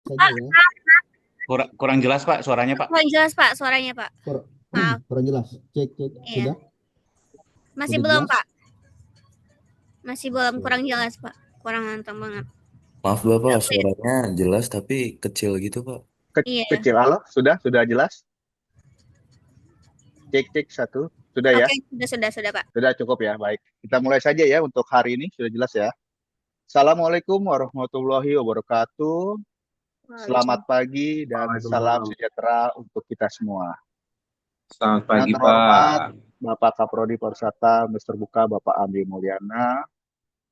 saja Pak, ya. Kurang jelas Pak suaranya Pak. kurang jelas Pak suaranya Pak. Kur- Maaf, Kurang jelas. Cek, cek. iya. Sudah? Masih Sudah belum jelas? Pak, masih belum Oke, kurang oke. jelas Pak, kurang nantang banget. Maaf Bapak, suaranya jelas tapi kecil gitu Pak. Iya, Kecil. Halo, sudah jelas? Cek cek satu. Sudah ya? oke sudah Pak. Sudah cukup ya. Baik. Kita mulai saja ya untuk hari ini. Sudah jelas ya. Assalamualaikum warahmatullahi wabarakatuh. Selamat pagi dan salam Waalaikumsalam. sejahtera untuk kita semua. Selamat Yang pagi, terhormat Pak. Bapak Kaprodi Pariwisata Mr. Buka Bapak Andi Mulyana,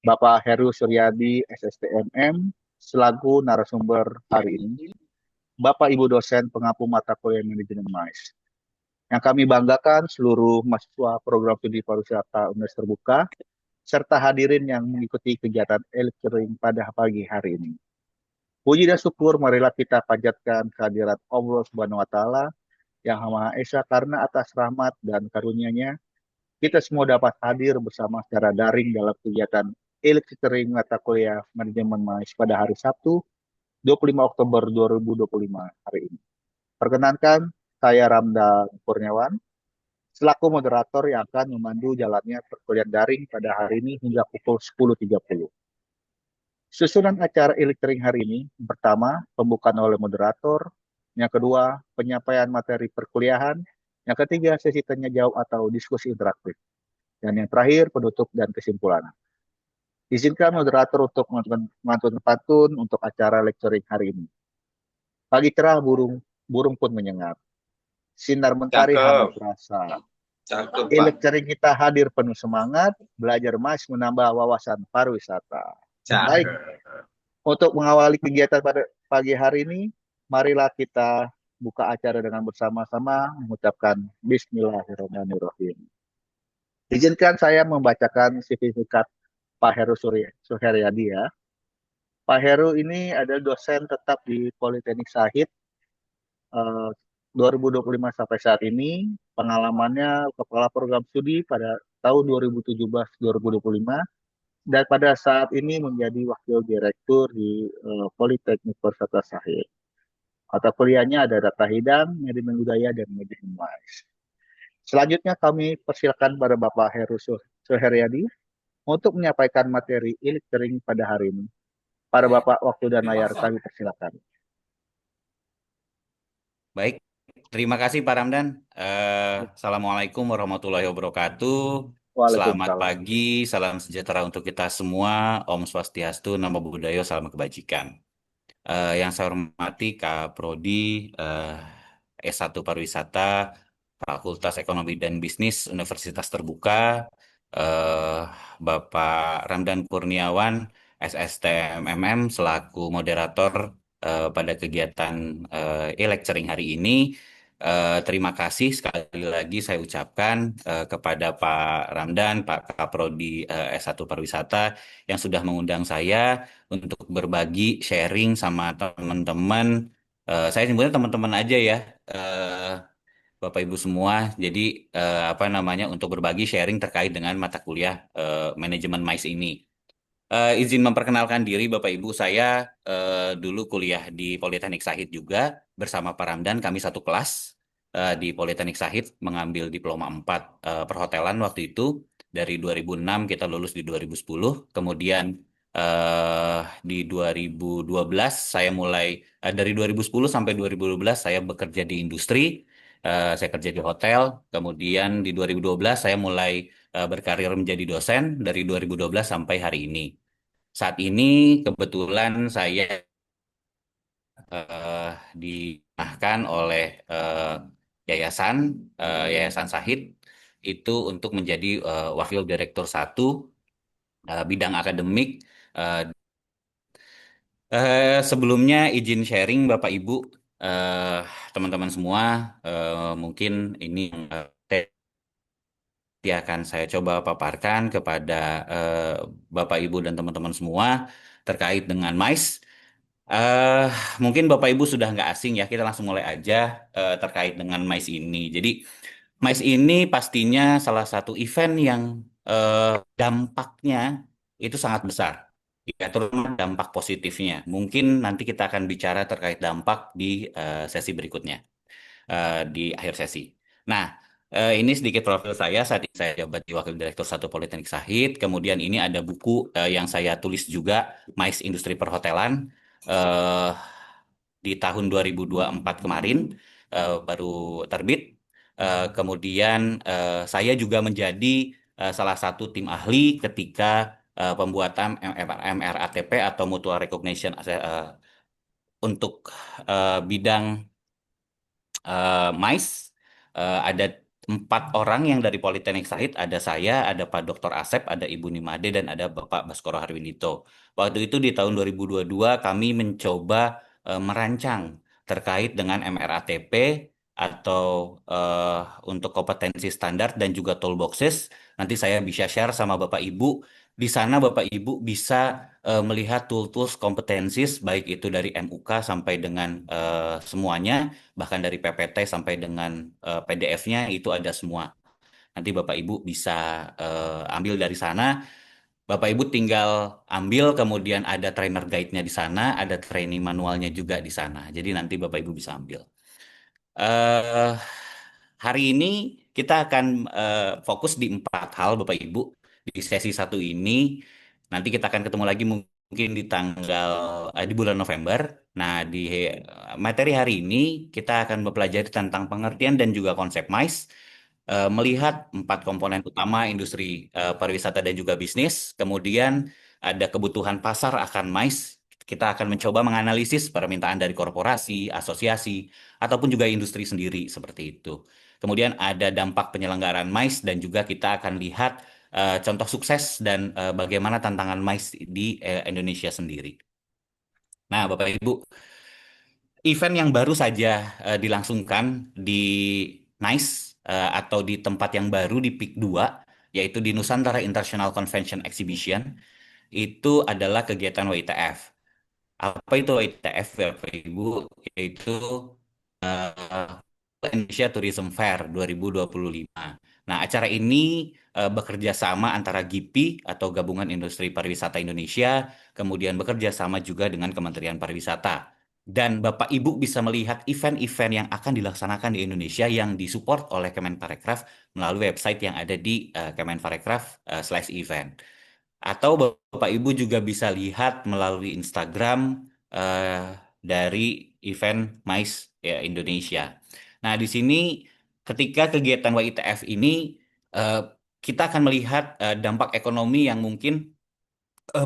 Bapak Heru Suryadi SSTMM selaku narasumber hari ini, Bapak Ibu dosen pengampu mata kuliah manajemen MAIS. Yang kami banggakan seluruh mahasiswa program studi pariwisata Universitas Terbuka serta hadirin yang mengikuti kegiatan e-lecturing pada pagi hari ini. Puji dan syukur marilah kita panjatkan kehadirat Allah Subhanahu wa taala yang Maha Esa karena atas rahmat dan karunia-Nya kita semua dapat hadir bersama secara daring dalam kegiatan e-lecturing mata kuliah manajemen MAIS pada hari Sabtu 25 Oktober 2025 hari ini. Perkenankan saya Ramdan Kurniawan selaku moderator yang akan memandu jalannya perkuliahan daring pada hari ini hingga pukul 10.30. Susunan acara e-lecturing hari ini, pertama, pembukaan oleh moderator, yang kedua, penyampaian materi perkuliahan, yang ketiga, sesi tanya jawab atau diskusi interaktif, dan yang terakhir, penutup dan kesimpulan. Izinkan moderator untuk mengantun pantun untuk acara lecturing hari ini. Pagi cerah burung burung pun menyengat. Sinar mentari hangat Cakep, terasa. cakep, Pak. E-lecturing kita hadir penuh semangat, belajar MAIS menambah wawasan pariwisata. Baik, Cakep. untuk mengawali kegiatan pada pagi hari ini, marilah kita buka acara dengan bersama-sama mengucapkan Bismillahirrahmanirrahim. Izinkan saya membacakan sertifikat Pak Heru Suheryadi ya. Pak Heru ini adalah dosen tetap di Politeknik Sahid eh, 2025 sampai saat ini. Pengalamannya kepala program studi pada tahun 2017-2025 dan pada saat ini menjadi wakil direktur di Politeknik Persada Sahid. Mata kuliahnya ada data hidang, manajemen budaya, dan manajemen MAIS. Selanjutnya kami persilakan pada Bapak Heru Suheryadi untuk menyampaikan materi e-lecturing pada hari ini. Pada Bapak, waktu dan layar kami persilakan. Baik, terima kasih Pak Ramdan. Assalamualaikum warahmatullahi wabarakatuh. Selamat Waalaikumsalam. pagi, salam sejahtera untuk kita semua. Om Swastiastu, Namo Buddhaya, salam kebajikan. Yang saya hormati Kak Prodi S1 Pariwisata, Fakultas Ekonomi dan Bisnis Universitas Terbuka, eh, Bapak Ramdan Kurniawan, SSTMMM selaku moderator pada kegiatan e-lecturing hari ini. Terima kasih sekali lagi saya ucapkan kepada Pak Ramdan, Pak Kaprodi S1 Pariwisata yang sudah mengundang saya untuk berbagi sharing sama teman-teman. Saya sebenarnya teman-teman aja ya, eh, Bapak Ibu semua. Jadi apa namanya untuk berbagi sharing terkait dengan mata kuliah manajemen MAIS ini. Izin memperkenalkan diri Bapak Ibu, saya dulu kuliah di Politeknik Sahid juga bersama Pak Ramdan, kami satu kelas di Politeknik Sahid mengambil diploma 4 perhotelan waktu itu. Dari 2006 kita lulus di 2010, kemudian di 2012 saya mulai dari 2010 sampai 2012 saya bekerja di industri, saya kerja di hotel, kemudian di 2012 saya mulai berkarir menjadi dosen dari 2012 sampai hari ini. Saat ini kebetulan saya eh, diarahkan oleh yayasan Yayasan Sahid itu untuk menjadi wakil direktur satu bidang akademik. Eh, Sebelumnya izin sharing Bapak Ibu, eh, teman-teman semua, mungkin ini nanti akan saya coba paparkan kepada Bapak Ibu dan teman-teman semua terkait dengan MAIS. Eh, Mungkin Bapak Ibu sudah nggak asing ya, kita langsung mulai aja terkait dengan MAIS ini. Jadi MAIS ini pastinya salah satu event yang dampaknya itu sangat besar. Ya, terutama dampak positifnya. Mungkin nanti kita akan bicara terkait dampak di sesi berikutnya, di akhir sesi. Nah, ini sedikit profil saya. Saat ini saya jabat di Wakil Direktur 1 Politeknik Sahid. Kemudian ini ada buku yang saya tulis juga, Mais Industri Perhotelan, eh, di tahun 2024 kemarin, baru terbit. Kemudian saya juga menjadi salah satu tim ahli ketika pembuatan MRATP atau Mutual Recognition untuk bidang Mais. Ada 4 orang yang dari Politeknik Sahid, ada saya, ada Pak Dr. Asep, ada Ibu Nimade, dan ada Bapak Baskoro Harwinito. Waktu itu di tahun 2022 kami mencoba merancang terkait dengan MRATP atau eh, untuk kompetensi standar dan juga toolboxes. Nanti saya bisa share sama Bapak Ibu. Di sana Bapak Ibu bisa melihat tools kompetensis baik itu dari MUK sampai dengan semuanya, bahkan dari PPT sampai dengan PDF-nya itu ada semua. Nanti Bapak Ibu bisa ambil dari sana. Bapak Ibu tinggal ambil, kemudian ada trainer guide-nya di sana, ada training manualnya juga di sana. Jadi nanti Bapak Ibu bisa ambil. eh Hari ini kita akan fokus di 4 hal, Bapak Ibu. Di sesi 1 ini, nanti kita akan ketemu lagi mungkin di tanggal di bulan November. Nah, di materi hari ini kita akan mempelajari tentang pengertian dan juga konsep MICE, melihat 4 komponen utama industri pariwisata dan juga bisnis. Kemudian ada kebutuhan pasar akan MICE. Kita akan mencoba menganalisis permintaan dari korporasi, asosiasi, ataupun juga industri sendiri seperti itu. Kemudian ada dampak penyelenggaraan MICE dan juga kita akan lihat contoh sukses dan bagaimana tantangan MICE di Indonesia sendiri. Nah, Bapak Ibu, event yang baru saja dilangsungkan di NICE atau di tempat yang baru di PIK 2, yaitu di Nusantara International Convention Exhibition, itu adalah kegiatan WITF. Apa itu WITF, Bapak Ibu? Yaitu Indonesia Tourism Fair 2025. Nah, acara ini bekerja sama antara GIPI atau Gabungan Industri Pariwisata Indonesia, kemudian bekerja sama juga dengan Kementerian Pariwisata. Dan Bapak Ibu bisa melihat event-event yang akan dilaksanakan di Indonesia yang disupport oleh Kemenparekraf melalui website yang ada di kemenparekraf/event. Atau Bapak Ibu juga bisa lihat melalui Instagram dari event MICE ya, Indonesia. Nah, di sini ketika kegiatan WITF ini eh, kita akan melihat dampak ekonomi yang mungkin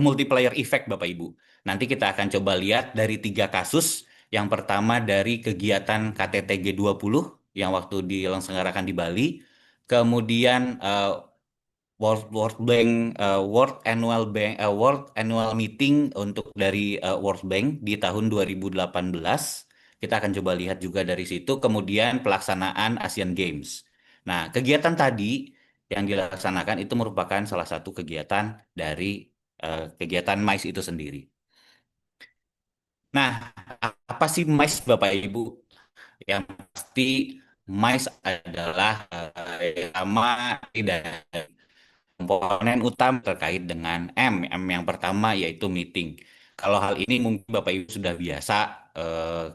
multiplier effect, Bapak Ibu. Nanti kita akan coba lihat dari 3 kasus. Yang pertama dari kegiatan KTT G20 yang waktu diselenggarakan di Bali. Kemudian World Bank World Annual Meeting untuk dari World Bank di tahun 2018. Kita akan coba lihat juga dari situ. Kemudian pelaksanaan Asian Games. Nah, kegiatan tadi yang dilaksanakan itu merupakan salah satu kegiatan dari kegiatan MICE itu sendiri. Nah, apa sih MICE, Bapak Ibu? Yang pasti MICE adalah sama tidak komponen utama terkait dengan M yang pertama yaitu meeting. Kalau hal ini mungkin Bapak Ibu sudah biasa,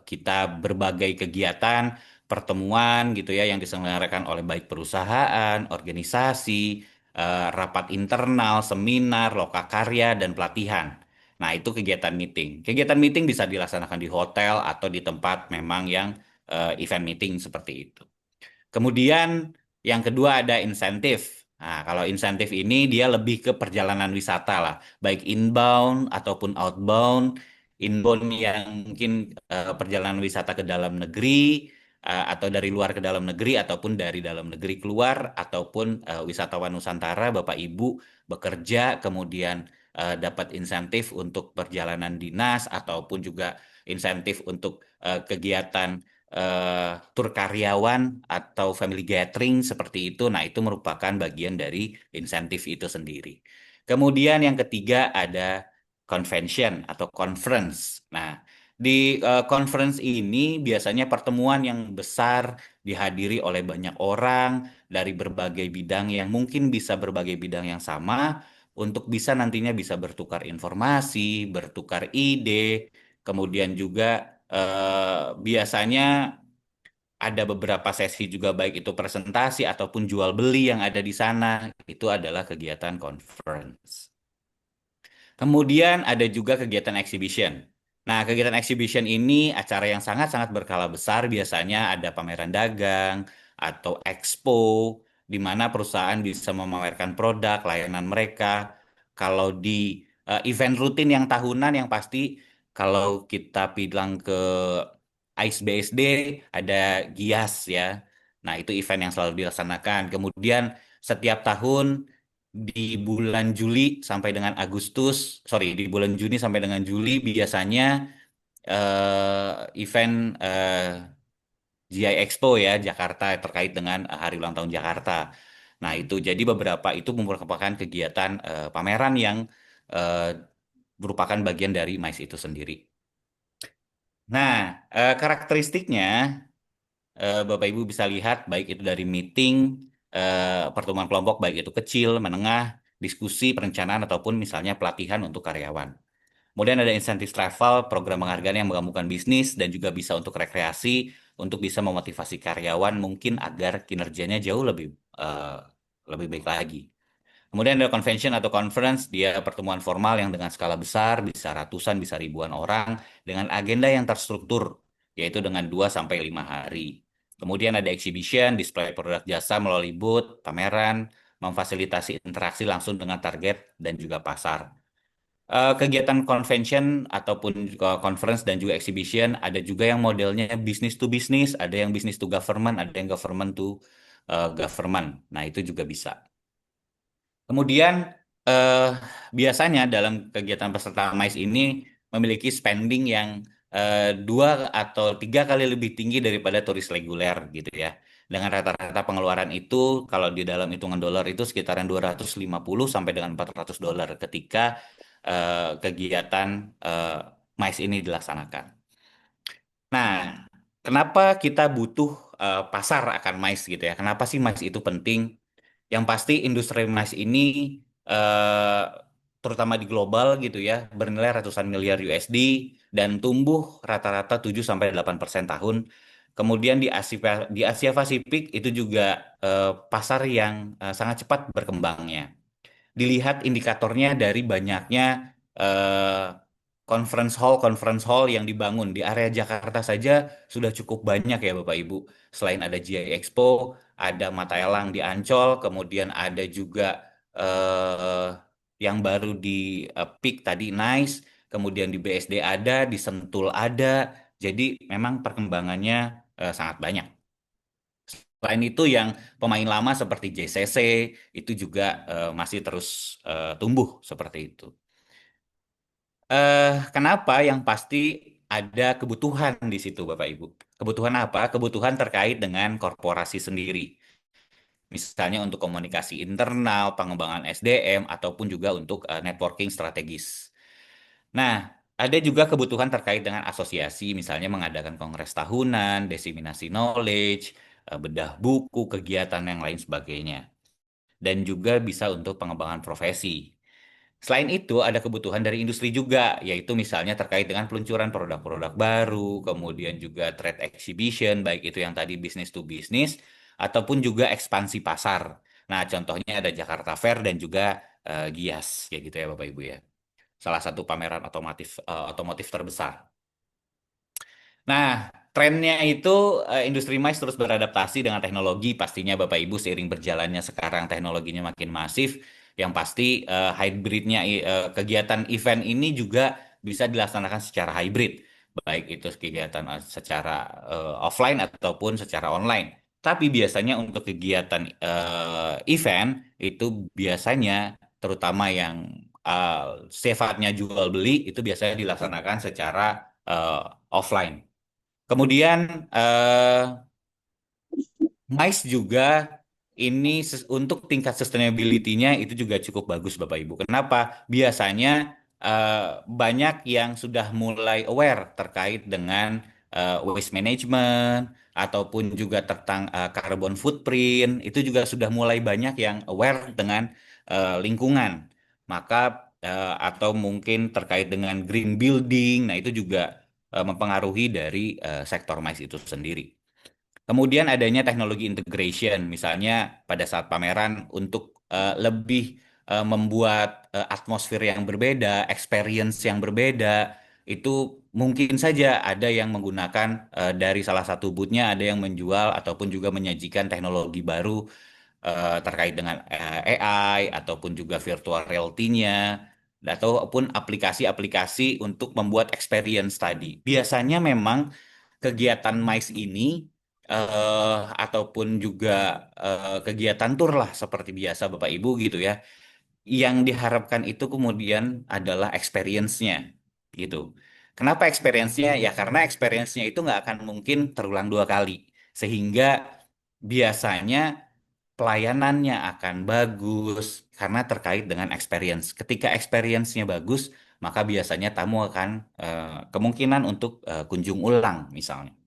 kita berbagai kegiatan, pertemuan gitu ya yang diselenggarakan oleh baik perusahaan, organisasi, rapat internal, seminar, lokakarya, dan pelatihan. Nah, itu kegiatan meeting. Kegiatan meeting bisa dilaksanakan di hotel atau di tempat memang yang event meeting seperti itu. Kemudian yang kedua ada insentif. Nah, kalau insentif ini dia lebih ke perjalanan wisata lah, baik inbound ataupun outbound. Inbound yang mungkin perjalanan wisata ke dalam negeri, atau dari luar ke dalam negeri, ataupun dari dalam negeri keluar, ataupun wisatawan Nusantara, Bapak Ibu bekerja, kemudian dapat insentif untuk perjalanan dinas, ataupun juga insentif untuk kegiatan tur karyawan atau family gathering seperti itu. Nah, itu merupakan bagian dari insentif itu sendiri. Kemudian yang ketiga ada convention atau conference. Nah, di conference ini biasanya pertemuan yang besar dihadiri oleh banyak orang dari berbagai bidang yang mungkin bisa berbagai bidang yang sama, untuk bisa nantinya bisa bertukar informasi, bertukar ide, kemudian juga biasanya ada beberapa sesi juga baik itu presentasi ataupun jual beli yang ada di sana. Itu adalah kegiatan conference. Kemudian ada juga kegiatan exhibition. Nah, kegiatan exhibition ini acara yang sangat-sangat berskala besar, biasanya ada pameran dagang atau expo, di mana perusahaan bisa memamerkan produk, layanan mereka. Kalau di event rutin yang tahunan, yang pasti kalau kita bilang ke ICE BSD, ada GIAS ya. Nah, itu event yang selalu dilaksanakan. Kemudian setiap tahun di bulan Juli sampai dengan di bulan Juni sampai dengan Juli biasanya event GI Expo ya Jakarta terkait dengan Hari Ulang Tahun Jakarta. Nah itu jadi beberapa itu merupakan kegiatan pameran yang eh, merupakan bagian dari MICE itu sendiri. Nah karakteristiknya Bapak Ibu bisa lihat baik itu dari meeting, pertemuan kelompok baik itu kecil, menengah, diskusi, perencanaan ataupun misalnya pelatihan untuk karyawan. Kemudian ada insentif travel, program penghargaan yang menggabungkan bisnis dan juga bisa untuk rekreasi, untuk bisa memotivasi karyawan mungkin agar kinerjanya jauh lebih baik lagi. Kemudian ada convention atau conference, dia pertemuan formal yang dengan skala besar, bisa ratusan, bisa ribuan orang, dengan agenda yang terstruktur, yaitu dengan 2 sampai 5 hari. Kemudian ada exhibition, display produk jasa melalui booth, pameran, memfasilitasi interaksi langsung dengan target dan juga pasar. Kegiatan convention ataupun juga conference dan juga exhibition ada juga yang modelnya business to business, ada yang business to government, ada yang government to government. Nah, itu juga bisa. Kemudian eh, biasanya dalam kegiatan peserta MICE ini memiliki spending yang 2 atau 3 kali lebih tinggi daripada turis reguler gitu ya. Dengan rata-rata pengeluaran itu kalau di dalam hitungan dolar itu sekitaran 250 sampai dengan $400 ketika kegiatan MICE ini dilaksanakan. Nah, kenapa kita butuh pasar akan MICE gitu ya? Kenapa sih MICE itu penting? Yang pasti industri emas ini eh, terutama di global gitu ya bernilai ratusan miliar USD dan tumbuh rata-rata 7 sampai 8% tahun. Kemudian di Asia Pasifik itu juga pasar yang sangat cepat berkembangnya. Dilihat indikatornya dari banyaknya eh, conference hall yang dibangun di area Jakarta saja sudah cukup banyak ya Bapak Ibu. Selain ada GI Expo, ada Mata Elang di Ancol, kemudian ada juga eh, yang baru di PIK tadi Nice, kemudian di BSD ada, di Sentul ada. Jadi memang perkembangannya sangat banyak. Selain itu yang pemain lama seperti JCC itu juga masih terus tumbuh seperti itu. Kenapa? Yang pasti ada kebutuhan di situ, Bapak Ibu. Kebutuhan apa? Kebutuhan terkait dengan korporasi sendiri. Misalnya untuk komunikasi internal, pengembangan SDM, ataupun juga untuk networking strategis. Nah, ada juga kebutuhan terkait dengan asosiasi, misalnya mengadakan kongres tahunan, diseminasi knowledge, bedah buku, kegiatan yang lain sebagainya. Dan juga bisa untuk pengembangan profesi. Selain itu, ada kebutuhan dari industri juga, yaitu misalnya terkait dengan peluncuran produk-produk baru, kemudian juga trade exhibition, baik itu yang tadi business to business, ataupun juga ekspansi pasar. Nah, contohnya ada Jakarta Fair dan juga Gias, ya gitu ya Bapak Ibu ya. Salah satu pameran otomotif terbesar. Nah, trennya itu industri MICE terus beradaptasi dengan teknologi pastinya Bapak Ibu seiring berjalannya sekarang teknologinya makin masif. Yang pasti hybridnya kegiatan event ini juga bisa dilaksanakan secara hybrid, baik itu kegiatan secara offline ataupun secara online. Tapi biasanya untuk kegiatan event itu biasanya terutama yang sifatnya jual beli itu biasanya dilaksanakan secara eh, offline. Kemudian MICE juga ini untuk tingkat sustainability-nya itu juga cukup bagus Bapak Ibu. Kenapa? Biasanya banyak yang sudah mulai aware terkait dengan waste management ataupun juga tentang carbon footprint itu juga sudah mulai banyak yang aware dengan lingkungan. maka atau mungkin terkait dengan green building, nah itu juga mempengaruhi dari sektor MICE itu sendiri. Kemudian adanya teknologi integration, misalnya pada saat pameran untuk lebih membuat atmosfer yang berbeda, experience yang berbeda, itu mungkin saja ada yang menggunakan dari salah satu booth-nya ada yang menjual ataupun juga menyajikan teknologi baru terkait dengan AI ataupun juga virtual reality-nya ataupun aplikasi-aplikasi untuk membuat experience tadi. Biasanya memang kegiatan MICE ini ataupun juga kegiatan tur lah seperti biasa Bapak Ibu gitu ya. Yang diharapkan itu kemudian adalah experience-nya gitu. Kenapa experience-nya? Ya karena experience-nya itu nggak akan mungkin terulang dua kali. Sehingga biasanya pelayanannya akan bagus karena terkait dengan experience. Ketika experience-nya bagus, maka biasanya tamu akan kemungkinan untuk kunjung ulang misalnya.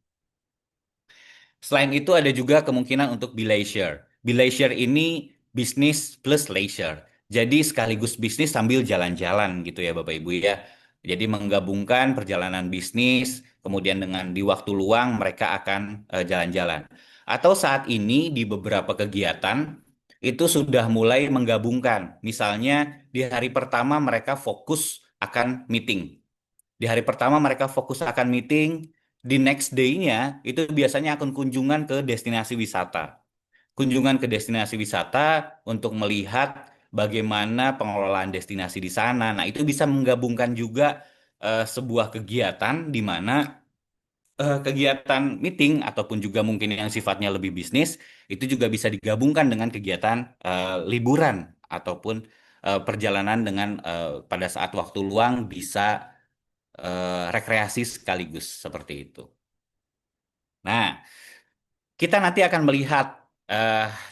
Selain itu ada juga kemungkinan untuk be leisure. Be leisure ini bisnis plus leisure. Jadi sekaligus bisnis sambil jalan-jalan gitu ya Bapak Ibu ya. Jadi menggabungkan perjalanan bisnis, kemudian dengan di waktu luang mereka akan jalan-jalan. Atau saat ini di beberapa kegiatan itu sudah mulai menggabungkan. Misalnya di hari pertama mereka fokus akan meeting. Di hari pertama mereka fokus akan meeting, di next day-nya itu biasanya akan kunjungan ke destinasi wisata. Kunjungan ke destinasi wisata untuk melihat bagaimana pengelolaan destinasi di sana. Nah, itu bisa menggabungkan juga sebuah kegiatan di mana kegiatan meeting ataupun juga mungkin yang sifatnya lebih bisnis itu juga bisa digabungkan dengan kegiatan liburan ataupun perjalanan dengan pada saat waktu luang bisa rekreasi sekaligus seperti itu. Nah, kita nanti akan melihat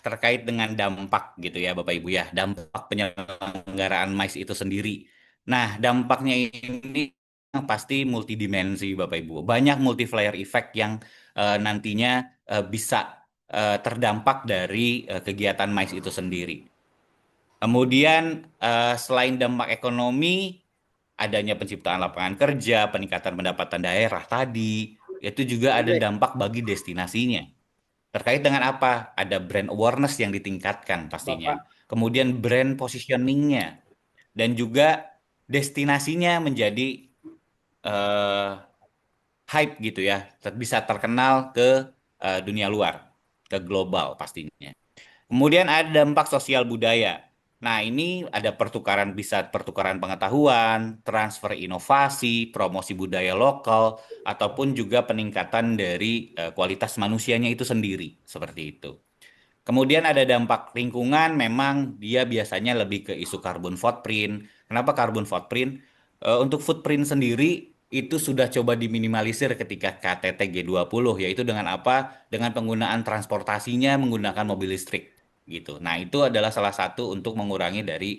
terkait dengan dampak gitu ya Bapak Ibu ya, dampak penyelenggaraan MICE itu sendiri. Nah, dampaknya ini yang pasti multidimensi Bapak Ibu. Banyak multiplier effect yang nantinya bisa terdampak dari kegiatan MICE itu sendiri. Kemudian selain dampak ekonomi, adanya penciptaan lapangan kerja, peningkatan pendapatan daerah tadi, itu juga ada dampak bagi destinasinya. Terkait dengan apa? Ada brand awareness yang ditingkatkan pastinya. Kemudian brand positioningnya. Dan juga destinasinya menjadi eh, hype gitu ya. Bisa terkenal ke dunia luar, ke global pastinya. Kemudian ada dampak sosial budaya. Nah, ini ada pertukaran, bisa pertukaran pengetahuan, transfer inovasi, promosi budaya lokal, ataupun juga peningkatan dari kualitas manusianya itu sendiri, seperti itu. Kemudian ada dampak lingkungan, memang dia biasanya lebih ke isu carbon footprint. Kenapa carbon footprint? Untuk footprint sendiri itu sudah coba diminimalisir ketika KTT G20, yaitu dengan apa? Dengan penggunaan transportasinya menggunakan mobil listrik gitu. Nah, itu adalah salah satu untuk mengurangi dari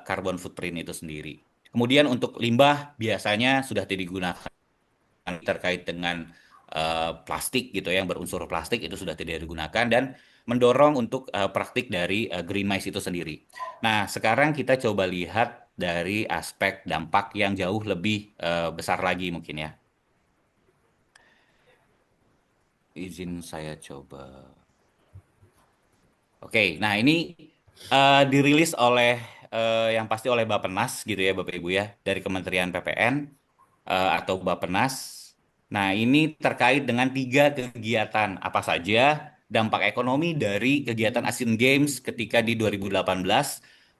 carbon footprint itu sendiri. Kemudian untuk limbah biasanya sudah tidak digunakan terkait dengan plastik gitu ya, yang berunsur plastik itu sudah tidak digunakan dan mendorong untuk praktik dari green mice itu sendiri. Nah, sekarang kita coba lihat dari aspek dampak yang jauh lebih besar lagi mungkin ya. Izin saya coba. Oke, nah ini dirilis oleh yang pasti oleh Bappenas gitu ya Bapak Ibu ya, dari Kementerian PPN atau Bappenas. Nah, ini terkait dengan 3 kegiatan apa saja dampak ekonomi dari kegiatan Asian Games ketika di 2018,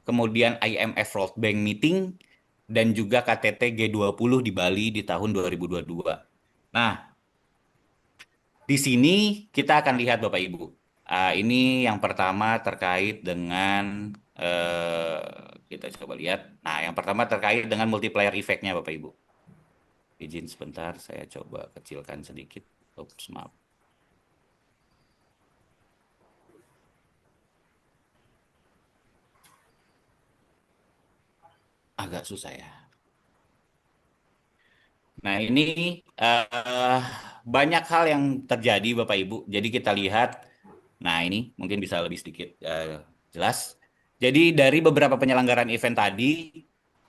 kemudian IMF World Bank Meeting, dan juga KTT G20 di Bali di tahun 2022. Nah, di sini kita akan lihat Bapak Ibu. Ini yang pertama terkait dengan kita coba lihat. Nah, yang pertama terkait dengan multiplier effect-nya Bapak Ibu. Izin sebentar, saya coba kecilkan sedikit. Oops, maaf. Agak susah ya. Nah, ini banyak hal yang terjadi Bapak Ibu. Jadi kita lihat, nah ini mungkin bisa lebih sedikit jelas. Jadi dari beberapa penyelenggaraan event tadi,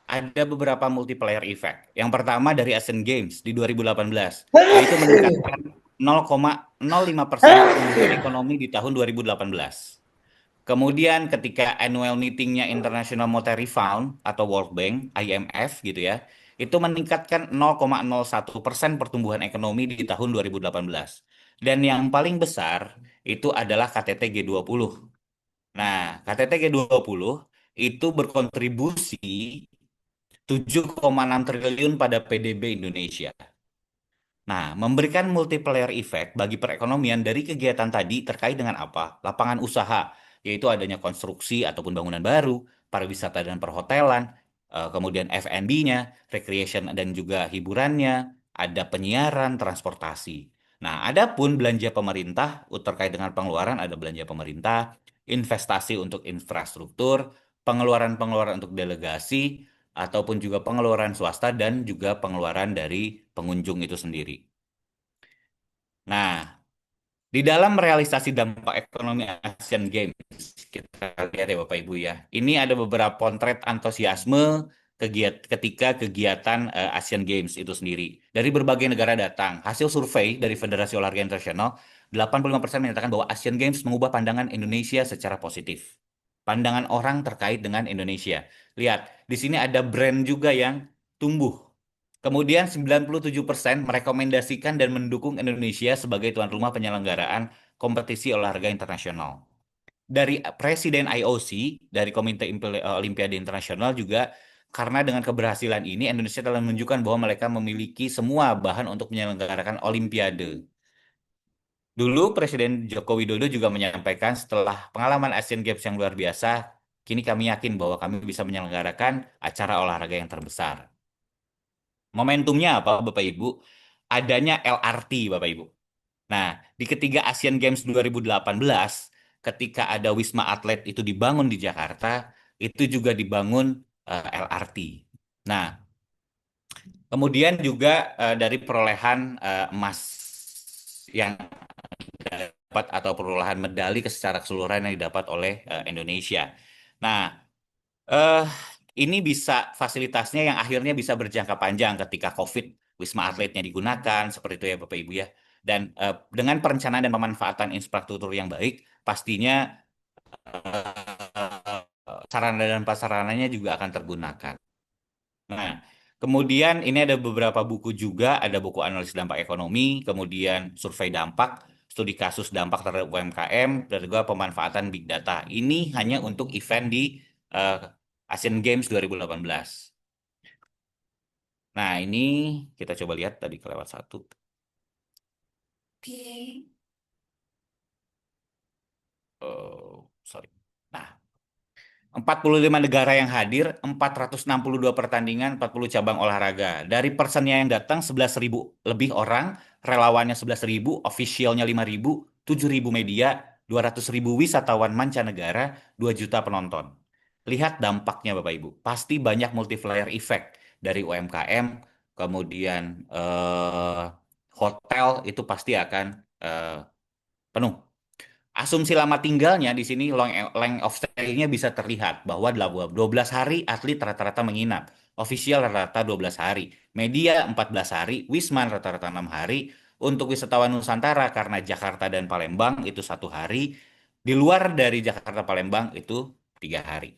ada beberapa multiplier effect. Yang pertama dari Asian Games di 2018, yaitu meningkatkan 0,05% pertumbuhan ekonomi di tahun 2018. Kemudian ketika annual meetingnya International Monetary Fund atau World Bank, IMF gitu ya, itu meningkatkan 0,01% pertumbuhan ekonomi di tahun 2018. Dan yang paling besar itu adalah KTT G20. Nah, KTT G20 itu berkontribusi 7,6 triliun pada PDB Indonesia. Nah, memberikan multiplier effect bagi perekonomian dari kegiatan tadi terkait dengan apa? Lapangan usaha, yaitu adanya konstruksi ataupun bangunan baru, pariwisata dan perhotelan, kemudian F&B-nya, recreation dan juga hiburannya, ada penyiaran, transportasi. Nah, adapun belanja pemerintah terkait dengan pengeluaran ada belanja pemerintah, investasi untuk infrastruktur, pengeluaran-pengeluaran untuk delegasi, ataupun juga pengeluaran swasta dan juga pengeluaran dari pengunjung itu sendiri. Nah, di dalam realisasi dampak ekonomi Asian Games, kita lihat ya Bapak Ibu ya, ini ada beberapa potret antusiasme ketika kegiatan Asian Games itu sendiri. Dari berbagai negara datang, hasil survei dari Federasi Olahraga Internasional, 85% menyatakan bahwa Asian Games mengubah pandangan Indonesia secara positif. Pandangan orang terkait dengan Indonesia. Lihat, di sini ada brand juga yang tumbuh. Kemudian 97% merekomendasikan dan mendukung Indonesia sebagai tuan rumah penyelenggaraan kompetisi olahraga internasional. Dari Presiden IOC, dari Komite Olimpiade Internasional juga, karena dengan keberhasilan ini Indonesia telah menunjukkan bahwa mereka memiliki semua bahan untuk menyelenggarakan Olimpiade. Dulu Presiden Joko Widodo juga menyampaikan setelah pengalaman Asian Games yang luar biasa, kini kami yakin bahwa kami bisa menyelenggarakan acara olahraga yang terbesar. Momentumnya apa Bapak Ibu? Adanya LRT Bapak Ibu. Nah, di ketiga Asian Games 2018, ketika ada Wisma Atlet itu dibangun di Jakarta, itu juga dibangun LRT. Nah, kemudian juga dari perolehan emas yang dapat atau perolehan medali secara keseluruhan yang didapat oleh Indonesia. Nah, eh ini bisa fasilitasnya yang akhirnya bisa berjangka panjang ketika COVID, Wisma Atletnya digunakan, seperti itu ya Bapak Ibu ya. Dan dengan perencanaan dan pemanfaatan infrastruktur yang baik, pastinya sarana dan prasarananya juga akan tergunakan. Nah, kemudian ini ada beberapa buku juga, ada buku analisis dampak ekonomi, kemudian survei dampak, studi kasus dampak terhadap UMKM, dan juga pemanfaatan big data. Ini hanya untuk event di uh, Asian Games 2018. Nah, ini kita coba lihat tadi kelewat satu. Oh, sorry. Nah, 45 negara yang hadir, 462 pertandingan, 40 cabang olahraga. Dari personnya yang datang 11.000 lebih orang, relawannya 11.000, officialnya 5.000, 7.000 media, 200.000 wisatawan mancanegara, 2 juta penonton. Lihat dampaknya Bapak Ibu. Pasti banyak multiplier effect dari UMKM, kemudian hotel itu pasti akan penuh. Asumsi lama tinggalnya di sini length of stay-nya bisa terlihat bahwa 12 hari atlet rata-rata menginap. Official rata-rata 12 hari. Media 14 hari. Wisman rata-rata 6 hari. Untuk wisatawan Nusantara karena Jakarta dan Palembang itu 1 hari. Di luar dari Jakarta Palembang itu 3 hari.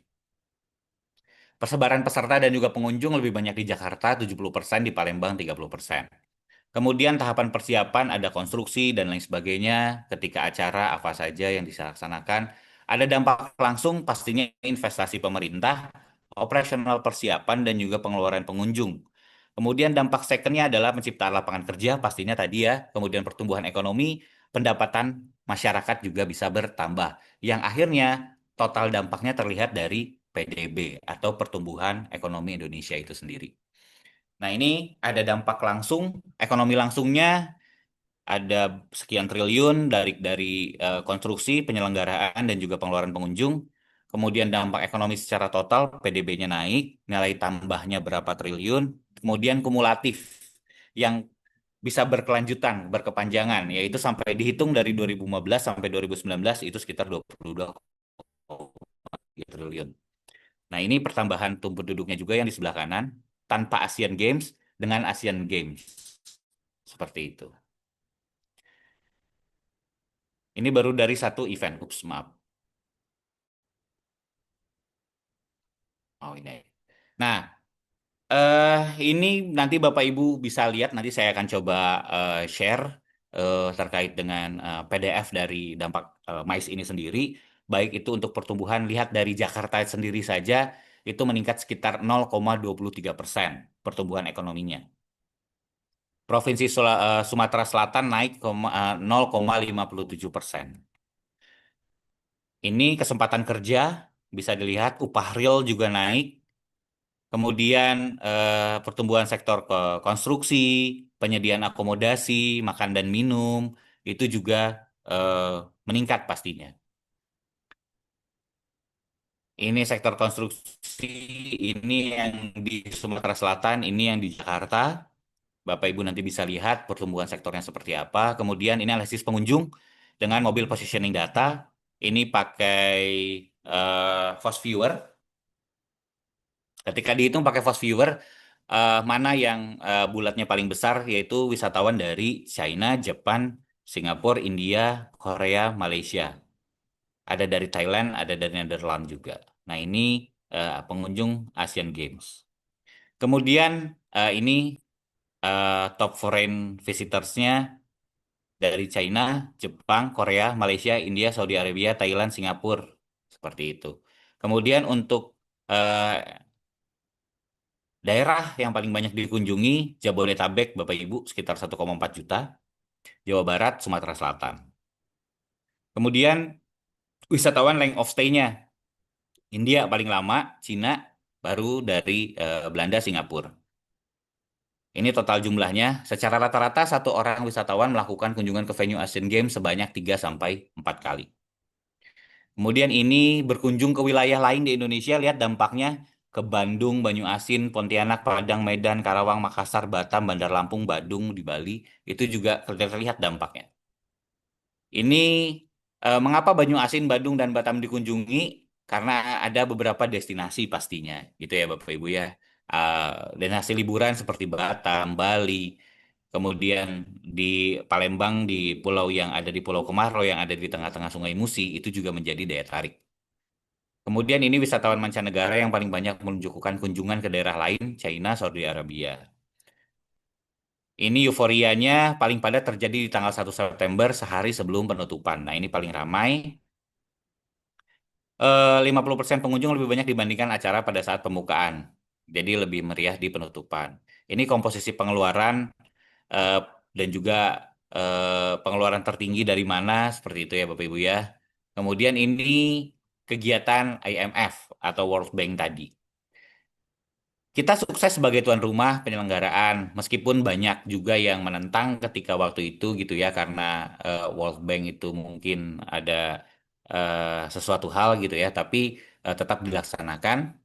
Persebaran peserta dan juga pengunjung lebih banyak di Jakarta 70%, di Palembang 30%. Kemudian tahapan persiapan ada konstruksi dan lain sebagainya. Ketika acara apa saja yang dilaksanakan, ada dampak langsung pastinya investasi pemerintah, operasional persiapan dan juga pengeluaran pengunjung. Kemudian dampak secondnya adalah penciptaan lapangan kerja pastinya tadi ya. Kemudian pertumbuhan ekonomi, pendapatan masyarakat juga bisa bertambah. Yang akhirnya total dampaknya terlihat dari PDB atau pertumbuhan ekonomi Indonesia itu sendiri. Nah, ini ada dampak langsung, ekonomi langsungnya ada sekian triliun dari konstruksi, penyelenggaraan dan juga pengeluaran pengunjung. Kemudian dampak ekonomi secara total PDB-nya naik, nilai tambahnya berapa triliun. Kemudian kumulatif yang bisa berkelanjutan, berkepanjangan, yaitu sampai dihitung dari 2015 sampai 2019 itu sekitar 22,3 triliun. Nah, ini pertambahan penduduknya juga yang di sebelah kanan, tanpa Asian Games dengan Asian Games. Seperti itu. Ini baru dari satu event. Ups, maaf. Oh, ini. Nah, ini nanti Bapak Ibu bisa lihat, nanti saya akan coba share terkait dengan PDF dari dampak MICE ini sendiri. Baik itu untuk pertumbuhan, lihat dari Jakarta sendiri saja, itu meningkat sekitar 0,23% pertumbuhan ekonominya. Provinsi Sumatera Selatan naik 0,57%. Ini kesempatan kerja, bisa dilihat upah real juga naik. Kemudian pertumbuhan sektor konstruksi, penyediaan akomodasi, makan dan minum, itu juga meningkat pastinya. Ini sektor konstruksi, ini yang di Sumatera Selatan, ini yang di Jakarta. Bapak Ibu nanti bisa lihat pertumbuhan sektornya seperti apa. Kemudian ini analisis pengunjung dengan mobil positioning data. Ini pakai Fast Viewer. Ketika dihitung pakai Fast Viewer, mana yang bulatnya paling besar, yaitu wisatawan dari China, Jepang, Singapura, India, Korea, Malaysia. Ada dari Thailand, ada dari Netherlands juga. Nah, ini pengunjung Asian Games. Kemudian ini top foreign visitors-nya dari China, Jepang, Korea, Malaysia, India, Saudi Arabia, Thailand, Singapura. Seperti itu. Kemudian untuk daerah yang paling banyak dikunjungi, Jabodetabek, Bapak Ibu, sekitar 1,4 juta. Jawa Barat, Sumatera Selatan. Kemudian wisatawan length of stay-nya, India paling lama, Cina, baru dari Belanda, Singapura. Ini total jumlahnya, secara rata-rata satu orang wisatawan melakukan kunjungan ke venue Asian Games sebanyak 3-4 kali. Kemudian ini berkunjung ke wilayah lain di Indonesia, lihat dampaknya ke Bandung, Banyuasin, Pontianak, Padang, Medan, Karawang, Makassar, Batam, Bandar Lampung, Badung, di Bali, itu juga terlihat dampaknya. Ini mengapa Banyuasin, Badung, dan Batam dikunjungi? Karena ada beberapa destinasi pastinya, gitu ya Bapak Ibu ya. Destinasi liburan seperti Batam, Bali, kemudian di Palembang, di pulau yang ada di Pulau Kemarau yang ada di tengah-tengah Sungai Musi, itu juga menjadi daya tarik. Kemudian ini wisatawan mancanegara yang paling banyak menunjukkan kunjungan ke daerah lain, China, Saudi Arabia. Ini euforianya paling padat terjadi di tanggal 1 September, sehari sebelum penutupan. Nah, ini paling ramai. 50% pengunjung lebih banyak dibandingkan acara pada saat pembukaan. Jadi lebih meriah di penutupan. Ini komposisi pengeluaran eh, dan juga pengeluaran tertinggi dari mana, seperti itu ya Bapak Ibu ya. Kemudian ini kegiatan IMF atau World Bank tadi. Kita sukses sebagai tuan rumah penyelenggaraan, meskipun banyak juga yang menentang ketika waktu itu gitu ya, karena World Bank itu mungkin ada sesuatu hal gitu ya, tapi tetap dilaksanakan.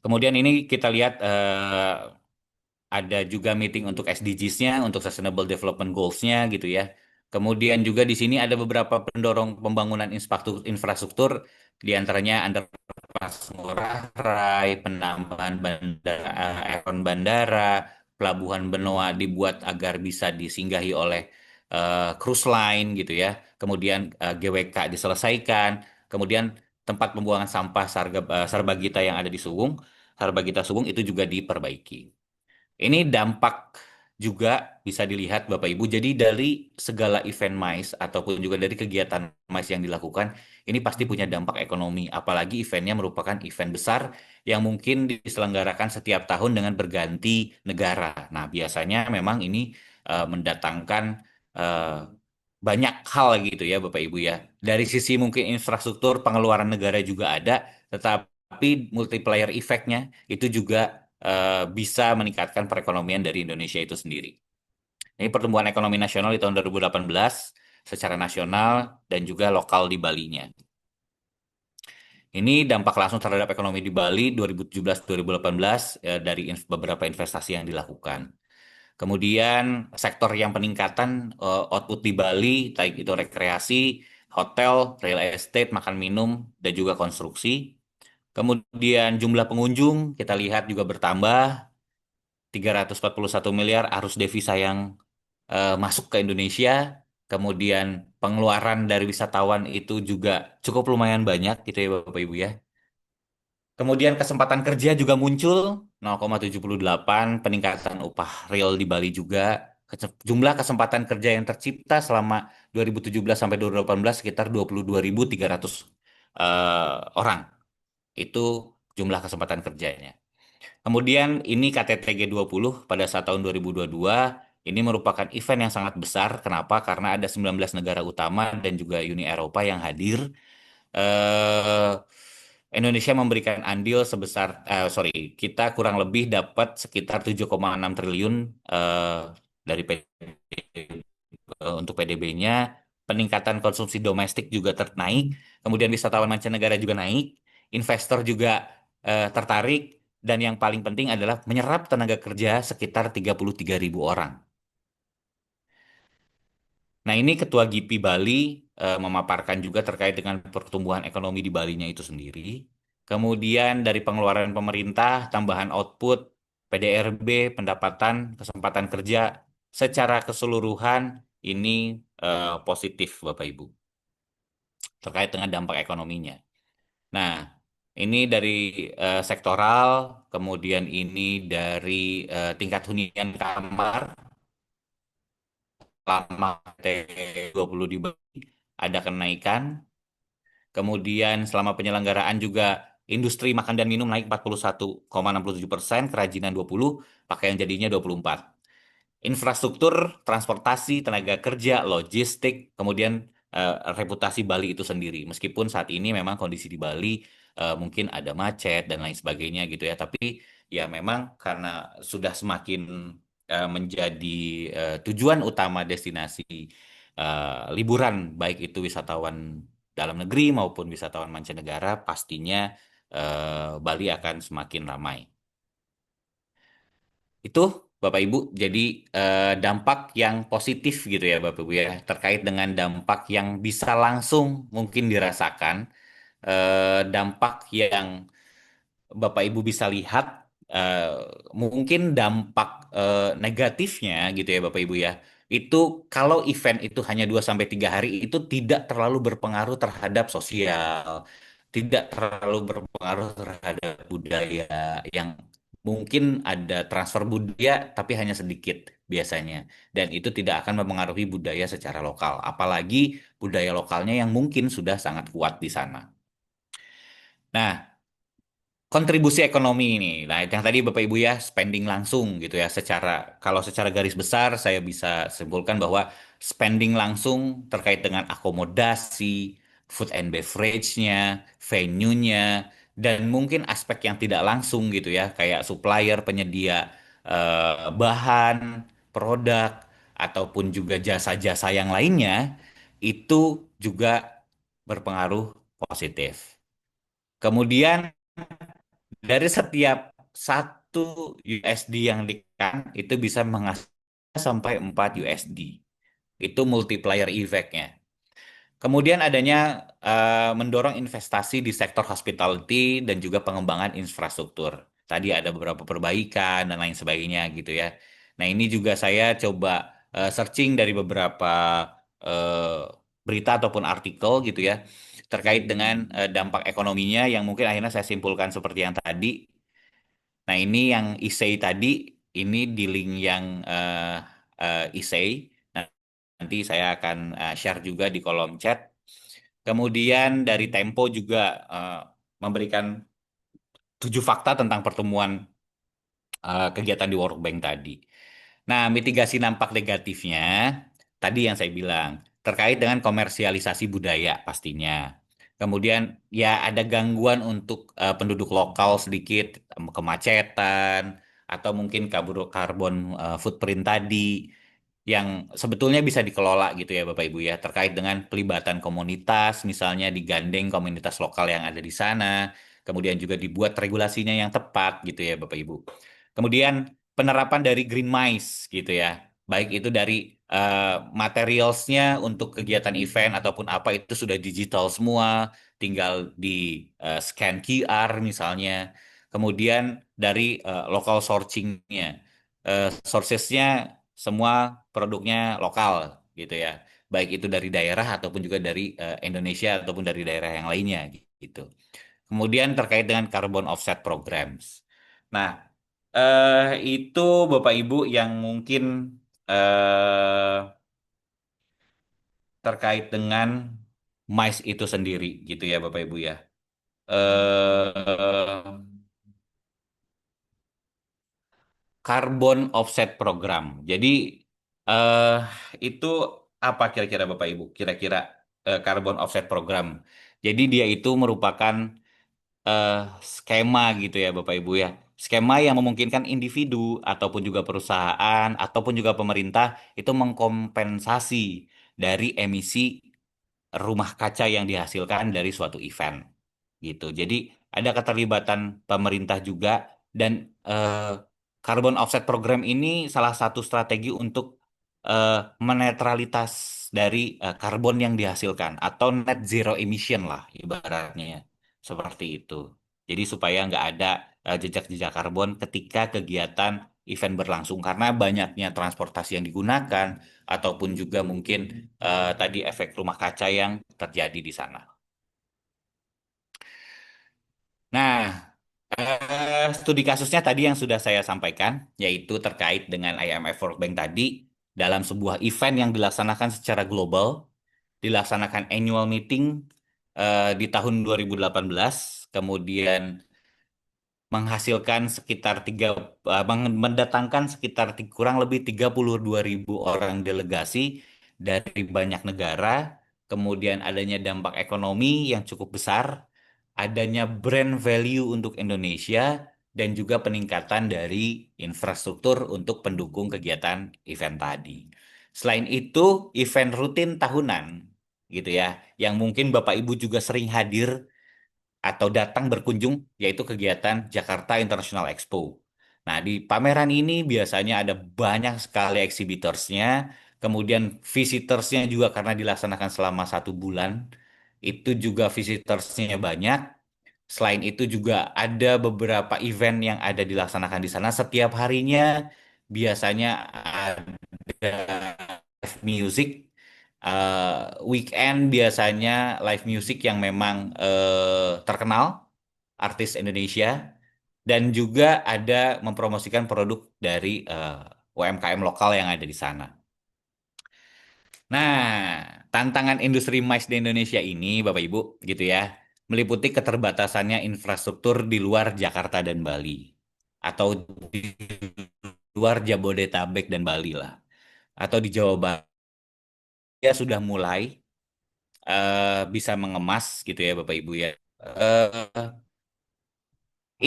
Kemudian ini kita lihat ada juga meeting untuk SDGs-nya, untuk Sustainable Development Goals-nya gitu ya. Kemudian juga di sini ada beberapa pendorong pembangunan infrastruktur, di antaranya underpass Ngurah Rai, penambahan bandara, airport bandara, pelabuhan Benoa dibuat agar bisa disinggahi oleh cruise line gitu ya. Kemudian GWK diselesaikan, kemudian tempat pembuangan sampah Sarbagita yang ada di Sarbagita Subung itu juga diperbaiki. Ini dampak juga bisa dilihat Bapak Ibu. Jadi dari segala event MICE ataupun juga dari kegiatan MICE yang dilakukan, ini pasti punya dampak ekonomi. Apalagi eventnya merupakan event besar yang mungkin diselenggarakan setiap tahun dengan berganti negara. Nah, biasanya memang ini mendatangkan eh, banyak hal gitu ya Bapak Ibu ya. Dari sisi mungkin infrastruktur pengeluaran negara juga ada, tetapi multiplier efeknya itu juga bisa meningkatkan perekonomian dari Indonesia itu sendiri. Ini pertumbuhan ekonomi nasional di tahun 2018 secara nasional dan juga lokal di Bali-nya. Ini dampak langsung terhadap ekonomi di Bali 2017-2018 dari beberapa investasi yang dilakukan. Kemudian sektor yang peningkatan output di Bali, baik itu rekreasi, hotel, real estate, makan minum, dan juga konstruksi. Kemudian jumlah pengunjung kita lihat juga bertambah, 341 miliar arus devisa yang masuk ke Indonesia. Kemudian pengeluaran dari wisatawan itu juga cukup lumayan banyak gitu ya Bapak Ibu ya. Kemudian kesempatan kerja juga muncul 0,78, peningkatan upah real di Bali juga. Jumlah kesempatan kerja yang tercipta selama 2017 sampai 2018 sekitar 22.300 orang. Itu jumlah kesempatan kerjanya. Kemudian ini KTT G20 pada saat tahun 2022 ini merupakan event yang sangat besar. Kenapa? Karena ada 19 negara utama dan juga Uni Eropa yang hadir. eh, Indonesia memberikan andil sebesar, kita kurang lebih dapat sekitar 7,6 triliun dari untuk PDB-nya. Peningkatan konsumsi domestik juga ternaik, kemudian wisatawan mancanegara juga naik, investor juga tertarik, dan yang paling penting adalah menyerap tenaga kerja sekitar 33.000 orang. Nah, ini Ketua GIPI Bali memaparkan juga terkait dengan pertumbuhan ekonomi di Balinya itu sendiri. Kemudian dari pengeluaran pemerintah, tambahan output, PDRB, pendapatan, kesempatan kerja, secara keseluruhan ini positif Bapak Ibu, terkait dengan dampak ekonominya. Nah, ini dari sektoral, kemudian ini dari tingkat hunian kamar, lama T20 di Bali ada kenaikan. Kemudian selama penyelenggaraan juga industri makan dan minum naik 41,67%, kerajinan 20, pakaian jadinya 24. Infrastruktur, transportasi, tenaga kerja, logistik, kemudian reputasi Bali itu sendiri. Meskipun saat ini memang kondisi di Bali mungkin ada macet dan lain sebagainya gitu ya, tapi ya memang karena sudah semakin menjadi tujuan utama destinasi liburan, baik itu wisatawan dalam negeri maupun wisatawan mancanegara, pastinya Bali akan semakin ramai. Itu Bapak Ibu, jadi dampak yang positif gitu ya Bapak Ibu ya, terkait dengan dampak yang bisa langsung mungkin dirasakan, dampak yang Bapak Ibu bisa lihat, eh, mungkin dampak negatifnya gitu ya Bapak Ibu ya. Itu kalau event itu hanya 2 sampai 3 hari itu tidak terlalu berpengaruh terhadap sosial, tidak terlalu berpengaruh terhadap budaya yang mungkin ada transfer budaya tapi hanya sedikit biasanya. Dan itu tidak akan mempengaruhi budaya secara lokal, apalagi budaya lokalnya yang mungkin sudah sangat kuat di sana. Nah, kontribusi ekonomi ini, nah yang tadi Bapak Ibu ya spending langsung gitu ya. Kalau secara garis besar saya bisa simpulkan bahwa spending langsung terkait dengan akomodasi, food and beverage-nya, venue-nya, dan mungkin aspek yang tidak langsung gitu ya, kayak supplier, penyedia bahan, produk, ataupun juga jasa-jasa yang lainnya, itu juga berpengaruh positif. Kemudian dari setiap 1 USD yang dikeluarkan itu bisa menghasilkan sampai 4 USD. Itu multiplier effect-nya. Kemudian adanya mendorong investasi di sektor hospitality dan juga pengembangan infrastruktur. Tadi ada beberapa perbaikan dan lain sebagainya gitu ya. Nah, ini juga saya coba searching dari beberapa eh, berita ataupun artikel gitu ya, terkait dengan dampak ekonominya yang mungkin akhirnya saya simpulkan seperti yang tadi. Nah, ini yang ISEI tadi, ini di link yang ISEI. Nah, nanti saya akan share juga di kolom chat. Kemudian dari Tempo juga memberikan 7 fakta tentang pertemuan kegiatan di World Bank tadi. Nah, mitigasi dampak negatifnya, tadi yang saya bilang, terkait dengan komersialisasi budaya pastinya. Kemudian ya ada gangguan untuk penduduk lokal sedikit, kemacetan, atau mungkin kabur karbon footprint tadi, yang sebetulnya bisa dikelola gitu ya Bapak Ibu ya, terkait dengan pelibatan komunitas, misalnya digandeng komunitas lokal yang ada di sana, kemudian juga dibuat regulasinya yang tepat gitu ya Bapak Ibu. Kemudian penerapan dari Green MICE gitu ya, baik itu dari materialsnya untuk kegiatan event ataupun apa itu sudah digital semua, tinggal di scan QR misalnya. Kemudian dari local sourcing-nya, sources-nya semua produknya lokal gitu ya, baik itu dari daerah ataupun juga dari Indonesia ataupun dari daerah yang lainnya gitu. Kemudian terkait dengan carbon offset programs. Nah, itu Bapak Ibu yang mungkin eh, terkait dengan MICE itu sendiri gitu ya Bapak Ibu ya. Eh, Carbon offset program. Jadi eh, itu apa kira-kira Bapak Ibu? Kira-kira carbon offset program. Jadi dia itu merupakan eh, skema gitu ya Bapak Ibu ya. Skema yang memungkinkan individu ataupun juga perusahaan ataupun juga pemerintah itu mengkompensasi dari emisi rumah kaca yang dihasilkan dari suatu event gitu. Jadi ada keterlibatan pemerintah juga dan carbon offset program ini salah satu strategi untuk menetralitas dari karbon yang dihasilkan atau net zero emission lah ibaratnya seperti itu. Jadi supaya nggak ada jejak-jejak karbon ketika kegiatan event berlangsung karena banyaknya transportasi yang digunakan ataupun juga mungkin tadi efek rumah kaca yang terjadi di sana. Nah, studi kasusnya tadi yang sudah saya sampaikan, yaitu terkait dengan IMF World Bank tadi, dalam sebuah event yang dilaksanakan secara global, dilaksanakan annual meeting di tahun 2018, kemudian menghasilkan sekitar mendatangkan sekitar kurang lebih 32.000 orang delegasi dari banyak negara, kemudian adanya dampak ekonomi yang cukup besar, adanya brand value untuk Indonesia, dan juga peningkatan dari infrastruktur untuk pendukung kegiatan event tadi. Selain itu, event rutin tahunan gitu ya, yang mungkin Bapak Ibu juga sering hadir atau datang berkunjung, yaitu kegiatan Jakarta International Expo. Nah, di pameran ini biasanya ada banyak sekali exhibitorsnya, kemudian visitorsnya juga karena dilaksanakan selama 1 bulan, itu juga visitorsnya banyak. Selain itu juga ada beberapa event yang ada dilaksanakan di sana setiap harinya, biasanya ada live music. Weekend biasanya live music yang memang terkenal, artis Indonesia, dan juga ada mempromosikan produk dari UMKM lokal yang ada di sana. Nah, tantangan industri MICE di Indonesia ini, Bapak Ibu, gitu ya, meliputi keterbatasannya infrastruktur di luar Jakarta dan Bali, atau di luar Jabodetabek dan Bali lah, atau di Jawa Barat. Ya sudah mulai bisa mengemas gitu ya Bapak Ibu ya. Eh,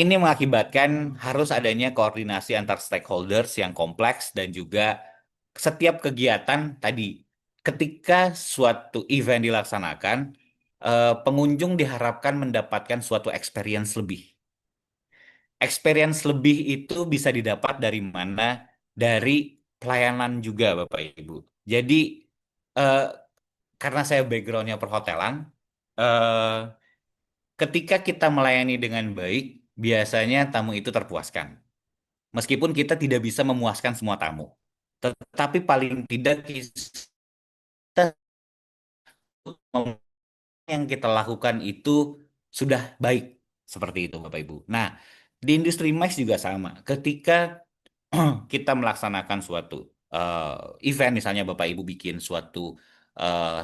ini mengakibatkan harus adanya koordinasi antar stakeholders yang kompleks dan juga setiap kegiatan tadi ketika suatu event dilaksanakan, pengunjung diharapkan mendapatkan suatu experience lebih. Experience lebih itu bisa didapat dari mana? Dari pelayanan juga Bapak Ibu. Jadi eh, karena saya backgroundnya perhotelan, eh, ketika kita melayani dengan baik, biasanya tamu itu terpuaskan. Meskipun kita tidak bisa memuaskan semua tamu, tetapi paling tidak kita yang kita lakukan itu sudah baik seperti itu, Bapak Ibu. Nah, di industri MICE juga sama. Ketika kita melaksanakan suatu event, misalnya Bapak Ibu bikin suatu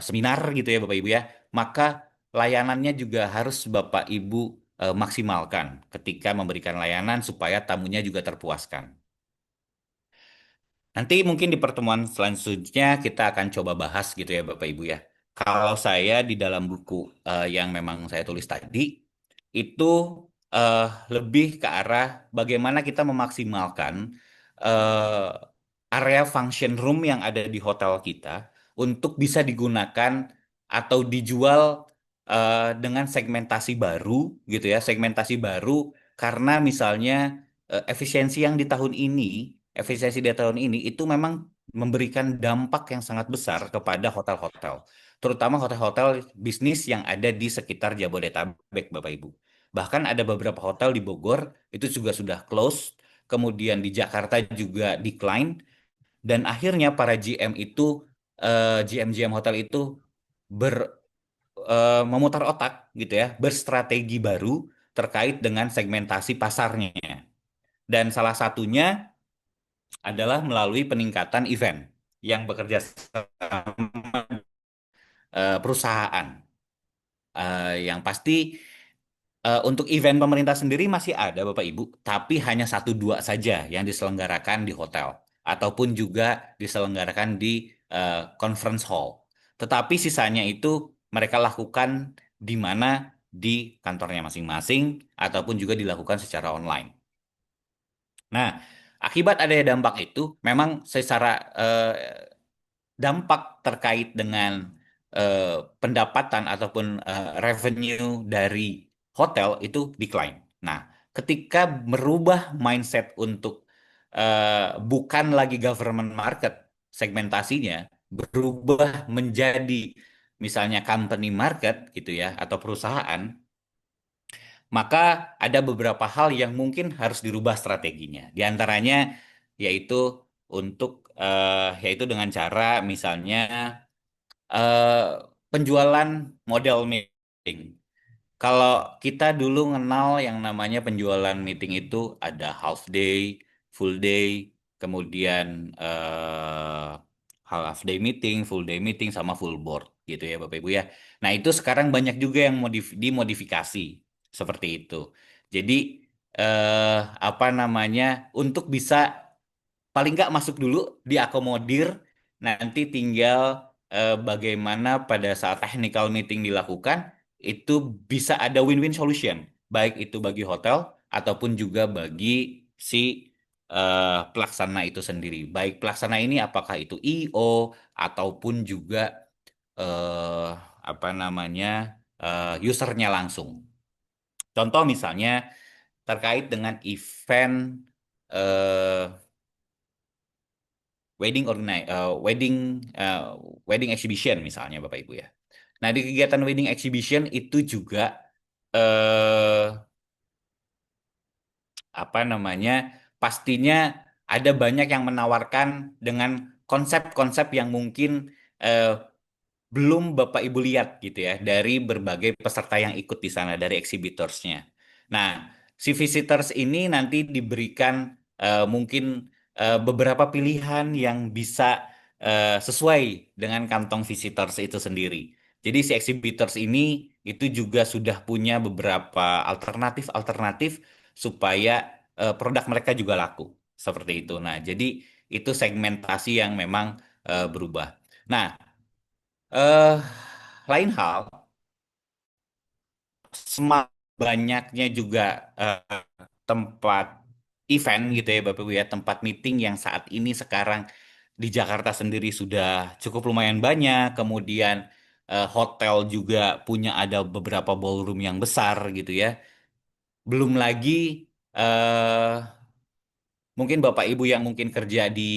seminar gitu ya Bapak Ibu ya, maka layanannya juga harus Bapak Ibu maksimalkan ketika memberikan layanan supaya tamunya juga terpuaskan. Nanti mungkin di pertemuan selanjutnya kita akan coba bahas gitu ya Bapak Ibu ya. Kalau saya di dalam buku yang memang saya tulis tadi, itu eh, lebih ke arah bagaimana kita memaksimalkan area function room yang ada di hotel kita untuk bisa digunakan atau dijual dengan segmentasi baru gitu ya, segmentasi baru karena misalnya efisiensi yang di tahun ini, efisiensi di tahun ini itu memang memberikan dampak yang sangat besar kepada hotel-hotel, terutama hotel-hotel bisnis yang ada di sekitar Jabodetabek, Bapak Ibu. Bahkan ada beberapa hotel di Bogor itu juga sudah close, kemudian di Jakarta juga decline, dan akhirnya para GM itu, GM-GM hotel itu memutar otak gitu ya, berstrategi baru terkait dengan segmentasi pasarnya. Dan salah satunya adalah melalui peningkatan event yang bekerja sama perusahaan. Yang pasti untuk event pemerintah sendiri masih ada Bapak Ibu, tapi hanya 1-2 saja yang diselenggarakan di hotel ataupun juga diselenggarakan di conference hall. Tetapi sisanya itu mereka lakukan di mana di kantornya masing-masing ataupun juga dilakukan secara online. Nah, akibat adanya dampak itu, memang secara dampak terkait dengan pendapatan ataupun revenue dari hotel itu decline. Nah, ketika merubah mindset untuk bukan lagi government market segmentasinya, berubah menjadi misalnya company market gitu ya, atau perusahaan, maka ada beberapa hal yang mungkin harus dirubah strateginya. Di antaranya yaitu yaitu dengan cara misalnya eh, penjualan model meeting. Kalau kita dulu kenal yang namanya penjualan meeting itu ada half day, full day, kemudian half day meeting, full day meeting, sama full board gitu ya Bapak Ibu ya. Nah itu sekarang banyak juga yang dimodifikasi seperti itu. Jadi eh, apa namanya untuk bisa paling nggak masuk dulu diakomodir, nanti tinggal bagaimana pada saat technical meeting dilakukan itu bisa ada win-win solution, baik itu bagi hotel ataupun juga bagi si pelaksana itu sendiri. Baik pelaksana ini apakah itu IO ataupun juga eh, apa namanya usernya langsung. Contoh misalnya terkait dengan event eh, wedding exhibition misalnya Bapak Ibu ya. Nah, di kegiatan wedding exhibition itu juga eh apa namanya? Pastinya ada banyak yang menawarkan dengan konsep-konsep yang mungkin eh, belum Bapak Ibu lihat gitu ya dari berbagai peserta yang ikut di sana dari exhibitorsnya. Nah, si visitors ini nanti diberikan mungkin beberapa pilihan yang bisa sesuai dengan kantong visitors itu sendiri. Jadi si exhibitors ini itu juga sudah punya beberapa alternatif-alternatif supaya produk mereka juga laku seperti itu. Nah, jadi itu segmentasi yang memang berubah. Nah, eh lain hal, semakin banyaknya juga tempat event gitu ya Bapak Ibu ya, tempat meeting yang saat ini sekarang di Jakarta sendiri sudah cukup lumayan banyak, kemudian hotel juga punya ada beberapa ballroom yang besar gitu ya. Belum lagi eh mungkin Bapak Ibu yang mungkin kerja di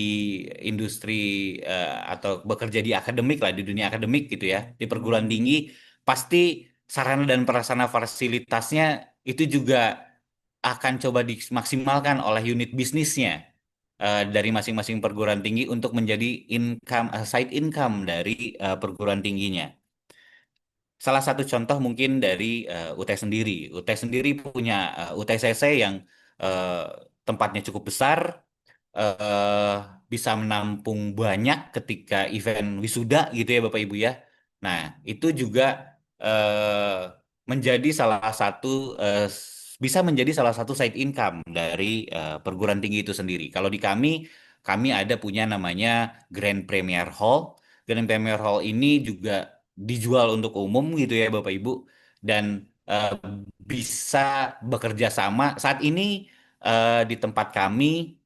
industri atau bekerja di akademik lah, di dunia akademik gitu ya, di perguruan tinggi, pasti sarana dan prasarana fasilitasnya itu juga akan coba dimaksimalkan oleh unit bisnisnya dari masing-masing perguruan tinggi untuk menjadi side income dari perguruan tingginya. Salah satu contoh mungkin dari UT sendiri. UT sendiri punya UTCC yang eh, tempatnya cukup besar, eh, bisa menampung banyak ketika event wisuda gitu ya Bapak Ibu ya. Nah, itu juga eh, menjadi salah satu bisa menjadi salah satu side income dari perguruan tinggi itu sendiri. Kalau di kami ada punya namanya Grand Premier Hall. Grand Premier Hall ini juga dijual untuk umum gitu ya Bapak Ibu, dan eh, bisa bekerja sama. Saat ini di tempat kami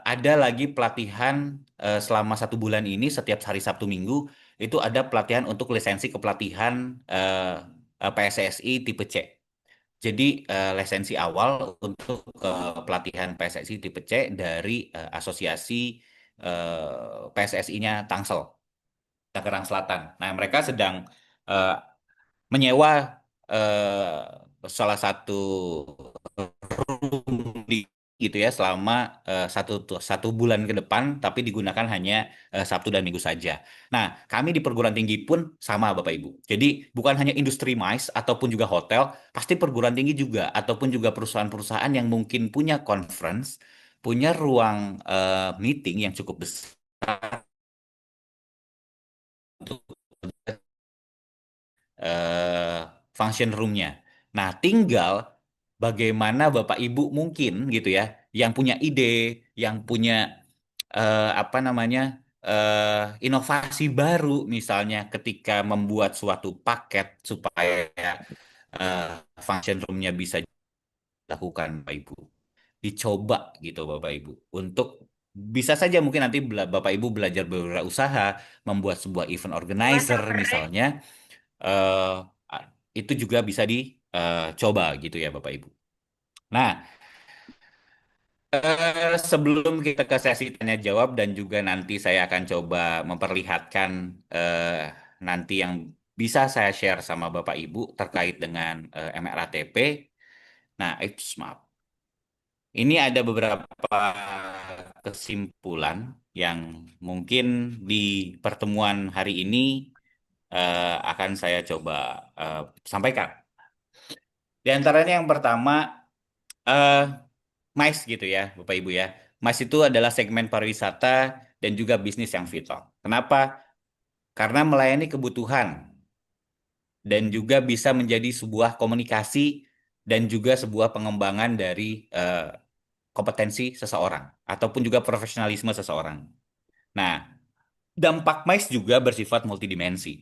ada lagi pelatihan selama 1 bulan ini setiap hari Sabtu Minggu itu ada pelatihan untuk lisensi kepelatihan PSSI tipe C. Jadi lisensi awal untuk pelatihan PSSI tipe C dari Asosiasi PSSI-nya Tangsel, Tangerang Selatan. Nah, mereka sedang eh, menyewa salah satu room gitu ya selama satu bulan ke depan, tapi digunakan hanya Sabtu dan Minggu saja. Nah, kami di perguruan tinggi pun sama Bapak Ibu. Jadi bukan hanya industri MICE ataupun juga hotel, pasti perguruan tinggi juga ataupun juga perusahaan-perusahaan yang mungkin punya conference, punya ruang meeting yang cukup besar untuk eh, function room-nya. Nah, tinggal bagaimana Bapak Ibu mungkin gitu ya, yang punya ide, yang punya apa namanya inovasi baru, misalnya ketika membuat suatu paket supaya eh, function room-nya bisa dilakukan, Bapak Ibu. Dicoba gitu, Bapak Ibu, untuk bisa saja mungkin nanti Bapak Ibu belajar berwirausaha, membuat sebuah event organizer misalnya eh itu juga bisa dicoba gitu ya Bapak Ibu. Nah, sebelum kita ke sesi tanya jawab dan juga nanti saya akan coba memperlihatkan nanti yang bisa saya share sama Bapak Ibu terkait dengan MRATP. Nah, maaf. Ini ada beberapa kesimpulan yang mungkin di pertemuan hari ini akan saya coba sampaikan. Di antaranya yang pertama, eh MICE gitu ya, Bapak Ibu ya. MICE itu adalah segmen pariwisata dan juga bisnis yang vital. Kenapa? Karena melayani kebutuhan dan juga bisa menjadi sebuah komunikasi dan juga sebuah pengembangan dari kompetensi seseorang ataupun juga profesionalisme seseorang. Nah, dampak MICE juga bersifat multidimensi,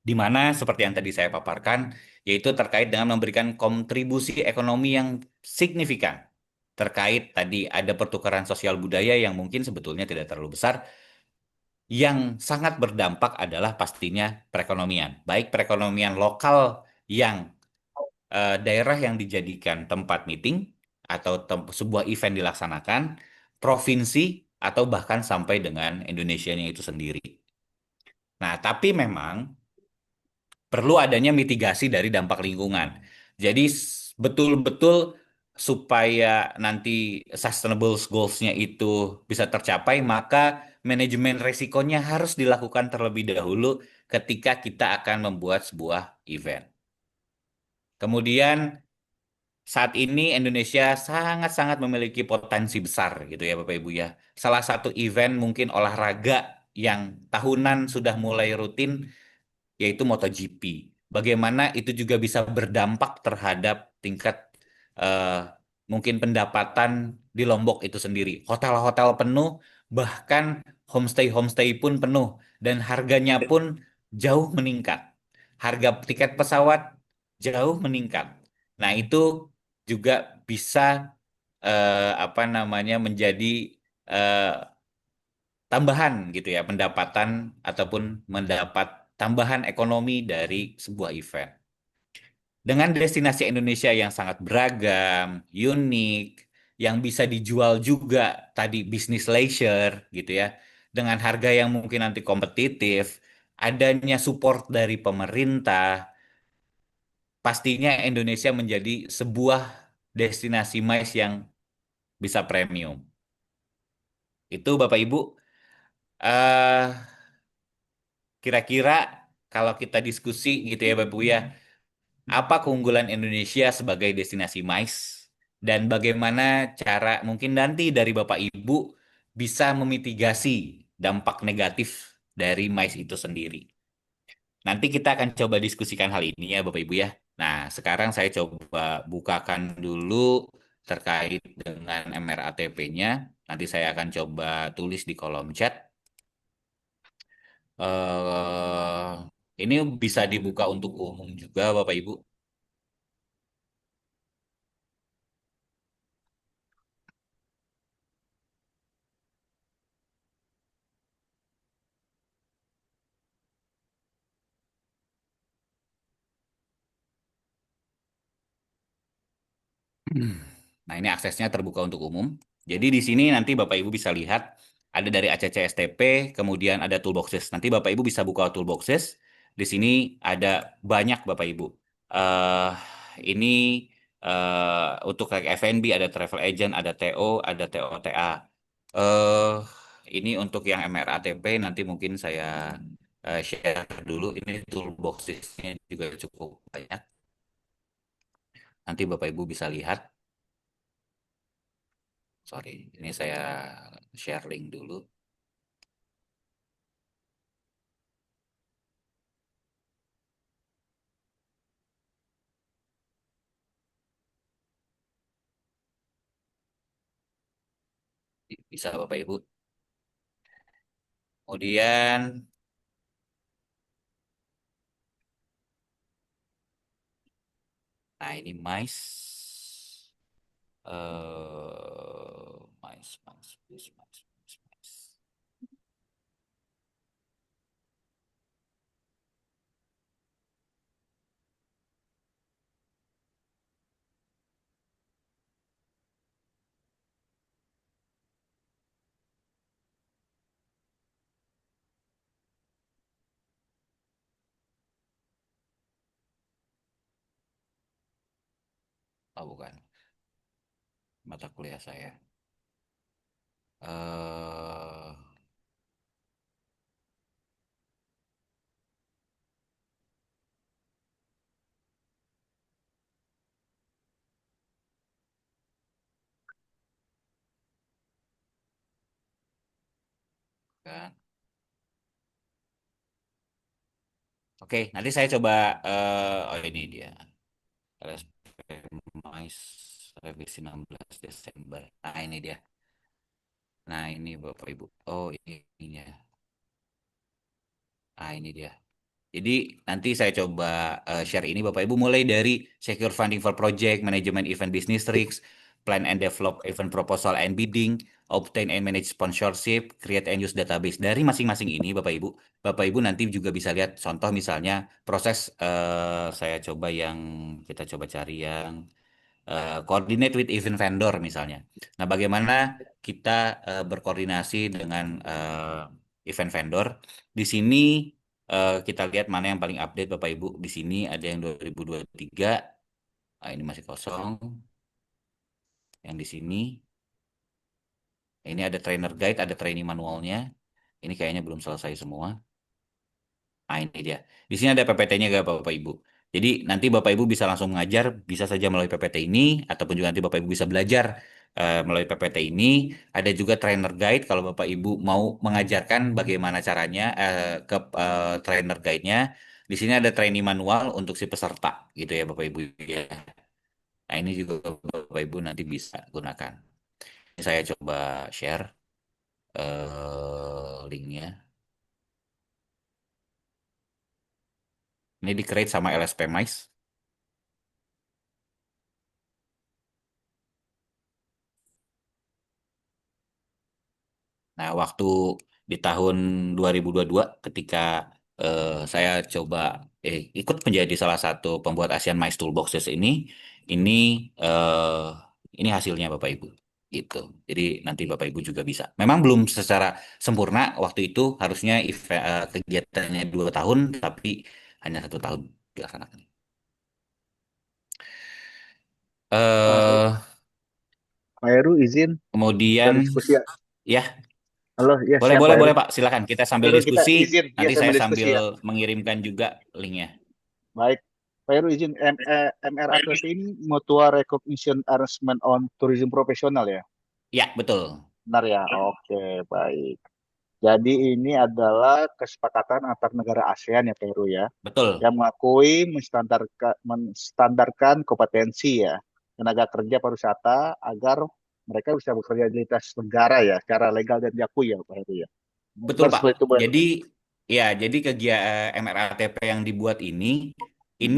di mana seperti yang tadi saya paparkan, yaitu terkait dengan memberikan kontribusi ekonomi yang signifikan. Terkait tadi ada pertukaran sosial budaya yang mungkin sebetulnya tidak terlalu besar, yang sangat berdampak adalah pastinya perekonomian. Baik perekonomian lokal yang daerah yang dijadikan tempat meeting atau sebuah event dilaksanakan, provinsi atau bahkan sampai dengan Indonesia-nya itu sendiri. Nah, tapi memang perlu adanya mitigasi dari dampak lingkungan. Jadi betul-betul supaya nanti sustainable goals-nya itu bisa tercapai, maka manajemen resikonya harus dilakukan terlebih dahulu ketika kita akan membuat sebuah event. Kemudian saat ini Indonesia sangat-sangat memiliki potensi besar gitu ya Bapak Ibu ya. Salah satu event mungkin olahraga yang tahunan sudah mulai rutin yaitu MotoGP. Bagaimana itu juga bisa berdampak terhadap tingkat eh, mungkin pendapatan di Lombok itu sendiri. Hotel-hotel penuh, bahkan homestay-homestay pun penuh, dan harganya pun jauh meningkat. Harga tiket pesawat jauh meningkat. Nah, itu juga bisa apa namanya menjadi eh, tambahan gitu ya pendapatan ataupun mendapat tambahan ekonomi dari sebuah event. Dengan destinasi Indonesia yang sangat beragam, unik, yang bisa dijual juga tadi bisnis leisure gitu ya, dengan harga yang mungkin nanti kompetitif, adanya support dari pemerintah, pastinya Indonesia menjadi sebuah destinasi MICE yang bisa premium. Itu Bapak Ibu, eh kira-kira kalau kita diskusi gitu ya Bapak Ibu ya, apa keunggulan Indonesia sebagai destinasi MICE dan bagaimana cara mungkin nanti dari Bapak Ibu bisa memitigasi dampak negatif dari MICE itu sendiri. Nanti kita akan coba diskusikan hal ini ya Bapak Ibu ya. Nah, sekarang saya coba bukakan dulu terkait dengan MRATP-nya. Nanti saya akan coba tulis di kolom chat. eh ini bisa dibuka untuk umum juga, Bapak Ibu. Nah, ini aksesnya terbuka untuk umum. Jadi di sini nanti Bapak Ibu bisa lihat ada dari ACC STP, kemudian ada toolboxes. Nanti Bapak Ibu bisa buka toolboxes. Di sini ada banyak Bapak Ibu. Eh ini untuk kayak F&B ada travel agent, ada TO, ada TOTA. Eh ini untuk yang MRATP nanti mungkin saya share dulu. Ini toolboxesnya juga cukup banyak. Nanti Bapak Ibu bisa lihat. Sorry, ini saya share link dulu. Bisa Bapak Ibu. Kemudian nah ini mice. Mice, mice, mice, mice, mice, mice. Oh bukan, mata kuliah saya. eh kan. Oke, nanti saya coba. Oh ini dia. LSP mice revisi 16 Desember. Nah ini dia. Nah ini Bapak Ibu. Oh ini ya. Nah ini dia. Jadi nanti saya coba share ini Bapak Ibu mulai dari secure funding for project, management event business risks, plan and develop event proposal and bidding, obtain and manage sponsorship, create and use database. Dari masing-masing ini Bapak Ibu nanti juga bisa lihat contoh misalnya proses saya coba yang kita coba cari yang coordinate with event vendor misalnya. Nah, bagaimana kita berkoordinasi dengan event vendor? Di sini kita lihat mana yang paling update Bapak Ibu. Di sini ada yang 2023. Nah, ini masih kosong. Yang di sini ini ada trainer guide, ada training manualnya. Ini kayaknya belum selesai semua. Nah, ini dia. Di sini ada PPT-nya gak Bapak Ibu? Jadi nanti Bapak Ibu bisa langsung mengajar, bisa saja melalui PPT ini, ataupun juga nanti Bapak Ibu bisa belajar melalui PPT ini. Ada juga trainer guide kalau Bapak Ibu mau mengajarkan bagaimana caranya ke trainer guide-nya. Di sini ada training manual untuk si peserta, gitu ya Bapak Ibu ya. Nah ini juga Bapak Ibu nanti bisa gunakan. Ini saya coba share linknya. Ini di-create sama LSP Mice. Nah, waktu di tahun 2022 ketika saya coba ikut menjadi salah satu pembuat Asian Mice Toolboxes ini eh, ini hasilnya Bapak Ibu. Gitu. Jadi nanti Bapak Ibu juga bisa. Memang belum secara sempurna waktu itu harusnya kegiatannya 2 tahun, tapi hanya 1 tahun dilaksanakan. Pak eh Pak Heru izin kita Kemudian diskusi ya. ya Halo, ya boleh siapa boleh Heru? boleh Pak, silakan kita sambil Heru kita diskusi. izin, ya Nanti saya sambil diskusi sambil ya. mengirimkan juga linknya. Baik, Pak Heru izin MRATP ini Mutual Recognition Arrangement on Tourism Professional ya? Ya, betul. Benar ya? Oke, baik. Jadi ini adalah kesepakatan antar negara ASEAN ya Pak Heru ya, Betul. yang mengakui menstandarkan kompetensi ya tenaga kerja pariwisata agar mereka bisa bekerja di lintas negara ya, secara legal dan diakui ya Pak Heru ya. Betul, Benar Pak. seperti itu Pak Heru. Jadi ya, jadi kegiatan MRATP yang dibuat ini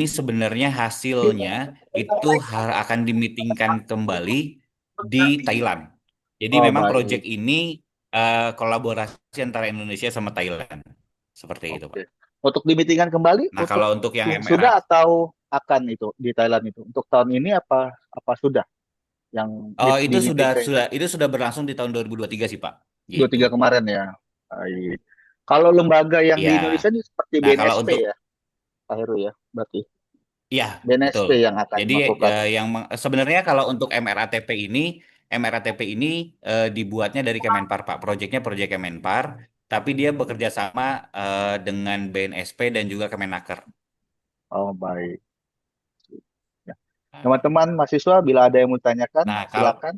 sebenarnya hasilnya itu akan dimitingkan kembali di Thailand. Jadi Oh memang proyek baik, ini kolaborasi antara Indonesia sama Thailand. Seperti itu, oke. Pak. Untuk dimitingkan kembali, Nah, kalau untuk yang sudah MRATP, atau akan itu di Thailand itu? Untuk tahun ini apa sudah yang oh itu sudah dimitingkan? sudah itu sudah berlangsung di tahun 2023 sih, Pak. 23 gitu. kemarin ya. Baik. Kalau lembaga yang di Ya. Indonesia ini seperti Nah, kalau BNSP untuk ya, Pak Heru ya, berarti ya, betul. BNSP yang akan Jadi melakukan. sebenarnya kalau untuk MRATP ini dibuatnya dari Kemenpar, Pak. Proyeknya proyek Kemenpar, tapi dia bekerja sama dengan BNSP dan juga Kemenaker. Oh, baik. Ya. Nah, Teman-teman mahasiswa, bila ada yang mau ditanyakan, nah, kalau silakan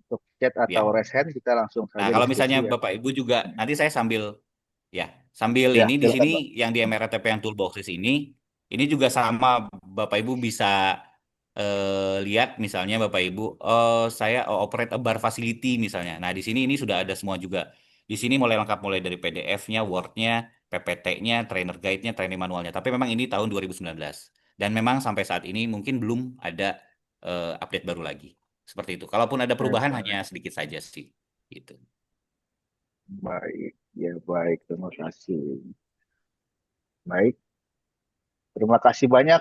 untuk chat ya, atau raise hand, kita langsung nah saja kalau misalnya diskusi ya. Bapak Ibu juga nanti saya ya sambil Ya, ini di silakan sini Pak. yang di MRATP yang toolboxes ini juga sama Bapak Ibu bisa lihat misalnya Bapak Ibu, saya operate a bar facility misalnya. Nah di sini ini sudah ada semua juga. Di sini mulai lengkap mulai dari PDF-nya, Word-nya, PPT-nya, trainer guide-nya, training manualnya. Tapi memang ini tahun 2019 dan memang sampai saat ini mungkin belum ada update baru lagi. Seperti itu. Kalaupun ada Baik, perubahan hanya baik. sedikit saja sih. Gitu. Baik. Ya, baik. Terima kasih. Baik. Terima kasih banyak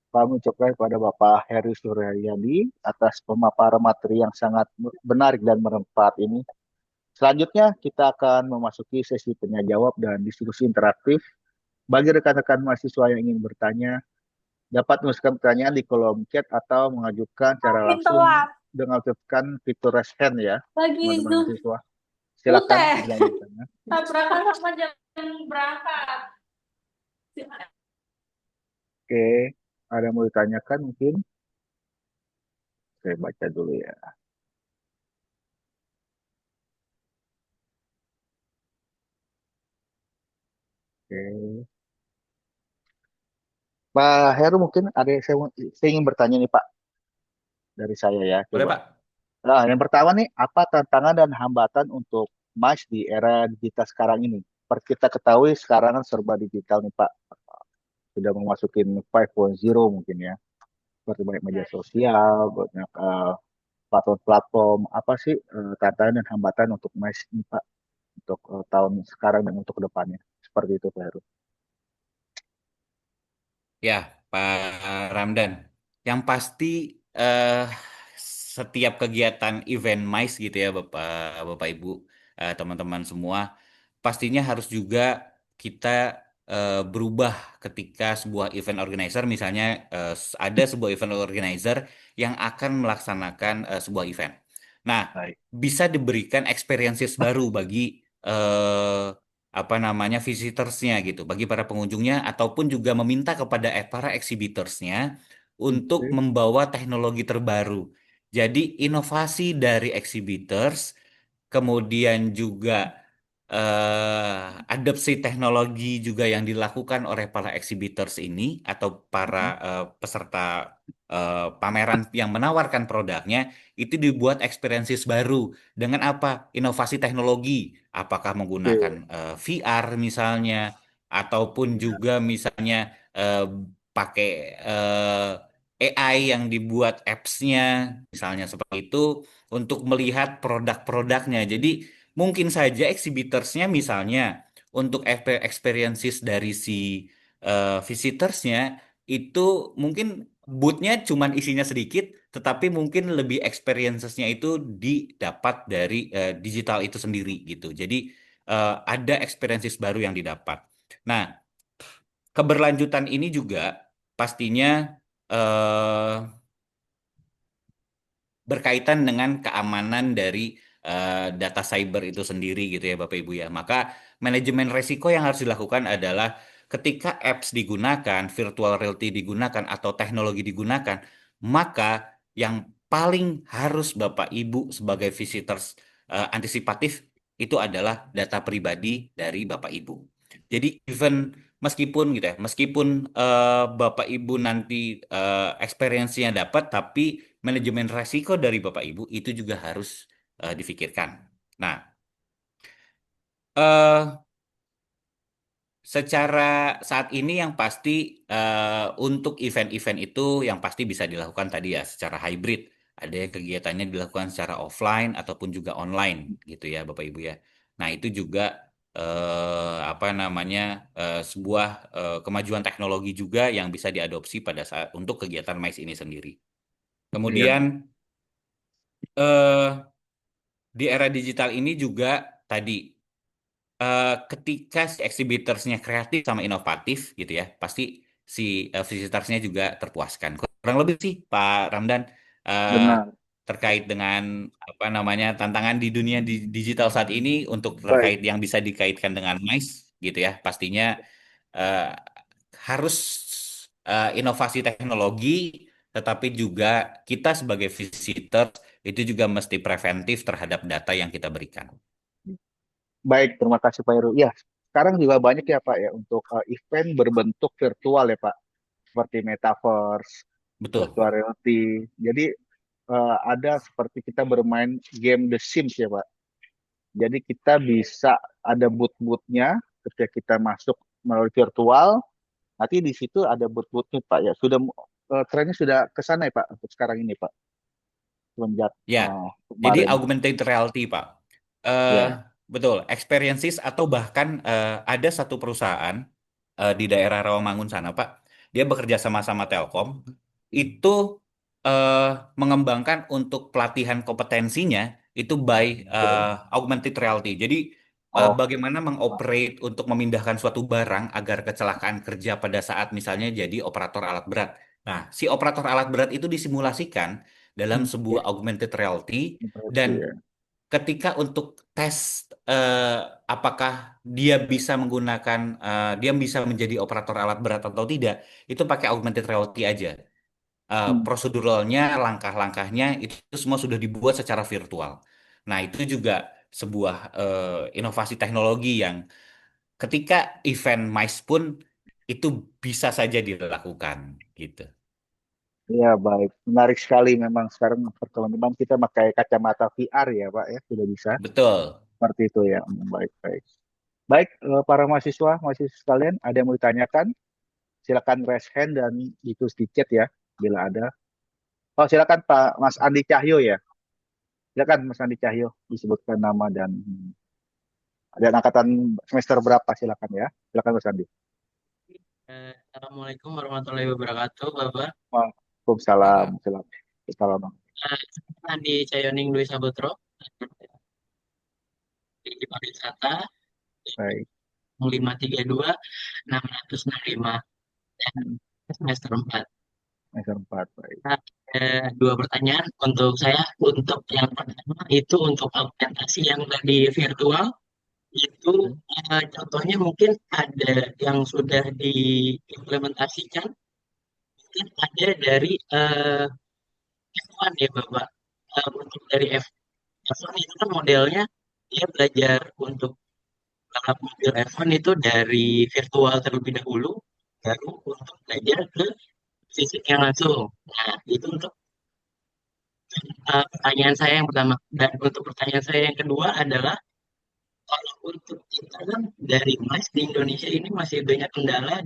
kami ucapkan kepada Bapak Heri Suryadi atas pemaparan materi yang sangat menarik dan bermanfaat ini. Selanjutnya, kita akan memasuki sesi tanya jawab dan diskusi interaktif. Bagi rekan-rekan mahasiswa yang ingin bertanya, dapat menuliskan pertanyaan di kolom chat atau mengajukan secara Makin langsung telat. dengan aktifkan fitur raise hand ya, Lagi teman-teman Zoom mahasiswa. Silakan UTeh. dilanjutkan. Tabrakan sama jam berangkat. Oke, ada yang mau ditanyakan mungkin? Saya baca dulu ya. Oke. Pak Heru mungkin ada yang saya ingin bertanya nih Pak dari saya ya, Boleh coba. Pak? Nah, yang pertama nih, apa tantangan dan hambatan untuk MICE di era digital sekarang ini? Seperti kita ketahui sekarang kan serba digital nih Pak, sudah memasuki 5.0 mungkin ya, seperti banyak media sosial, banyak platform-platform. Apa sih tantangan dan hambatan untuk MICE ini Pak, untuk tahun sekarang dan untuk kedepannya? Seperti itu Pak Heru. Ya, Pak Ramdan. Yang pasti eh, setiap kegiatan event MICE gitu ya, Bapak Ibu, teman-teman semua, pastinya harus juga kita berubah ketika sebuah event organizer, misalnya ada sebuah event organizer yang akan melaksanakan sebuah event. Nah, Baik. bisa diberikan experiences baru bagi eh, apa namanya visitorsnya gitu, bagi para pengunjungnya ataupun juga meminta kepada para exhibitorsnya untuk Oke. membawa teknologi terbaru. Jadi inovasi dari exhibitors, kemudian juga adopsi teknologi juga yang dilakukan oleh para exhibitors ini atau para peserta pameran yang menawarkan produknya itu dibuat experiences baru dengan apa? Inovasi teknologi, apakah menggunakan Oke. VR misalnya, ataupun juga misalnya eh, pakai AI yang dibuat apps-nya, misalnya seperti itu, untuk melihat produk-produknya. Jadi mungkin saja exhibitorsnya misalnya untuk experiences dari si visitorsnya itu mungkin bootnya cuman isinya sedikit, tetapi mungkin lebih experiences-nya itu didapat dari digital itu sendiri gitu. Jadi ada experiences baru yang didapat. Nah, keberlanjutan ini juga pastinya eh, berkaitan dengan keamanan dari data cyber itu sendiri gitu ya Bapak Ibu ya. Maka manajemen resiko yang harus dilakukan adalah ketika apps digunakan, virtual reality digunakan atau teknologi digunakan, maka yang paling harus Bapak Ibu sebagai visitors antisipatif itu adalah data pribadi dari Bapak Ibu. Jadi even meskipun gitu ya, meskipun Bapak Ibu nanti experience-nya dapat, tapi manajemen resiko dari Bapak Ibu itu juga harus difikirkan. Nah, eh, secara saat ini yang pasti untuk event-event itu yang pasti bisa dilakukan tadi ya secara hybrid. Ada yang kegiatannya dilakukan secara offline ataupun juga online gitu ya Bapak Ibu ya. Nah, itu juga apa namanya sebuah kemajuan teknologi juga yang bisa diadopsi pada saat untuk kegiatan MICE ini sendiri. Iya. Kemudian eh, di era digital ini juga tadi ketika si exhibitorsnya kreatif sama inovatif gitu ya, pasti si visitorsnya juga terpuaskan. Kurang lebih sih Pak Ramdan eh, Benar. terkait dengan apa namanya tantangan di dunia digital saat ini untuk Baik. terkait yang bisa dikaitkan dengan MICE gitu ya, pastinya eh, harus inovasi teknologi, tetapi juga kita sebagai visitor itu juga mesti preventif terhadap data yang kita berikan. Baik, terima kasih Pak Heru. Ya, sekarang juga banyak ya Pak ya untuk event berbentuk virtual ya Pak, seperti metaverse, Betul. virtual reality. Jadi ada seperti kita bermain game The Sims ya Pak. Jadi kita bisa ada booth-boothnya ketika kita masuk melalui virtual. Nanti di situ ada booth-boothnya Pak ya. Sudah trennya sudah ke sana ya Pak untuk sekarang ini Pak. Semenjak Ya, jadi kemarin. augmented reality, Pak. Eh, Ya. betul, experiences atau bahkan ada satu perusahaan di daerah Rawamangun sana, Pak. Dia bekerja sama-sama Telkom. Itu eh, mengembangkan untuk pelatihan kompetensinya itu by augmented reality. Jadi Oh, bagaimana mengoperate untuk memindahkan suatu barang agar kecelakaan kerja pada saat misalnya jadi operator alat berat. Nah, si operator alat berat itu disimulasikan dalam sebuah oke. augmented reality Berarti dan ya. ketika untuk tes apakah dia bisa menggunakan dia bisa menjadi operator alat berat atau tidak itu pakai augmented reality aja. Hmm. Proseduralnya, langkah-langkahnya itu semua sudah dibuat secara virtual. Nah, itu juga sebuah inovasi teknologi yang ketika event MICE pun itu bisa saja dilakukan gitu. Ya, baik. Menarik sekali memang sekarang perkembangan kita pakai kacamata VR ya, Pak ya, sudah bisa. Betul. Seperti itu ya. Baik, baik. Baik, para mahasiswa, mahasiswa sekalian, ada yang mau ditanyakan? Silakan raise hand dan ditulis di chat ya, bila ada. Oh, silakan Pak Mas Andi Cahyo ya. Silakan Mas Andi Cahyo, disebutkan nama dan angkatan semester berapa, silakan ya. Silakan Mas Andi. Assalamualaikum warahmatullahi wabarakatuh, Bapak. Waalaikumsalam. Silakan. Salam. Andi Cayoning Dwi Sabutro di pariwisata Baik. 532 665 semester 4. Semester 4, baik. Dua pertanyaan untuk saya. Untuk yang pertama itu untuk augmentasi yang tadi virtual itu contohnya mungkin ada yang sudah diimplementasikan, mungkin ada dari F1 ya Bapak. Untuk dari F1 itu kan modelnya dia belajar untuk balap mobil F1 itu dari virtual terlebih dahulu, baru untuk belajar ke fisiknya langsung. Nah, itu untuk pertanyaan saya yang pertama. Dan untuk pertanyaan saya yang kedua adalah, kalau untuk kita kan dari MICE di Indonesia ini masih banyak kendala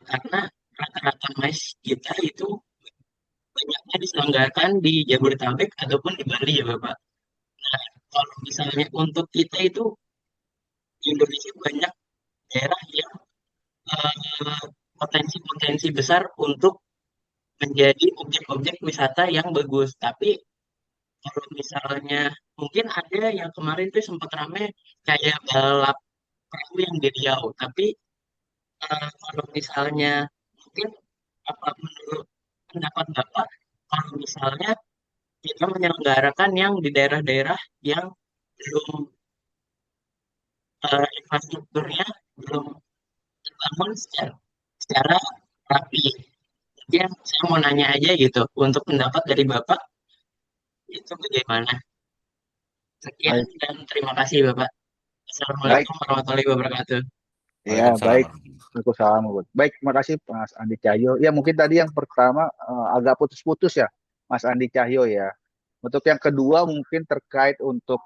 karena rata-rata MICE kita itu banyaknya diselenggarakan di Jabodetabek ataupun di Bali ya Bapak. Nah, kalau misalnya untuk kita itu di Indonesia banyak daerah yang eh, potensi-potensi besar untuk menjadi objek-objek wisata yang bagus. Tapi kalau misalnya mungkin ada yang kemarin tuh sempat ramai kayak balap perahu yang di Riau. Tapi kalau misalnya mungkin apa menurut pendapat Bapak, kalau misalnya kita menyelenggarakan yang di daerah-daerah yang belum infrastrukturnya belum terbangun secara rapi. Ya, saya mau nanya aja gitu, untuk pendapat dari Bapak itu bagaimana? Sekian Baik. dan terima kasih Bapak. Baik. Assalamualaikum warahmatullahi wabarakatuh. Ya, Waalaikumsalam baik. warahmatullahi Waalaikumsalam. Baik, terima kasih Mas Andi Cahyo. Ya, mungkin tadi yang pertama agak putus-putus ya, Mas Andi Cahyo ya. Untuk yang kedua mungkin terkait untuk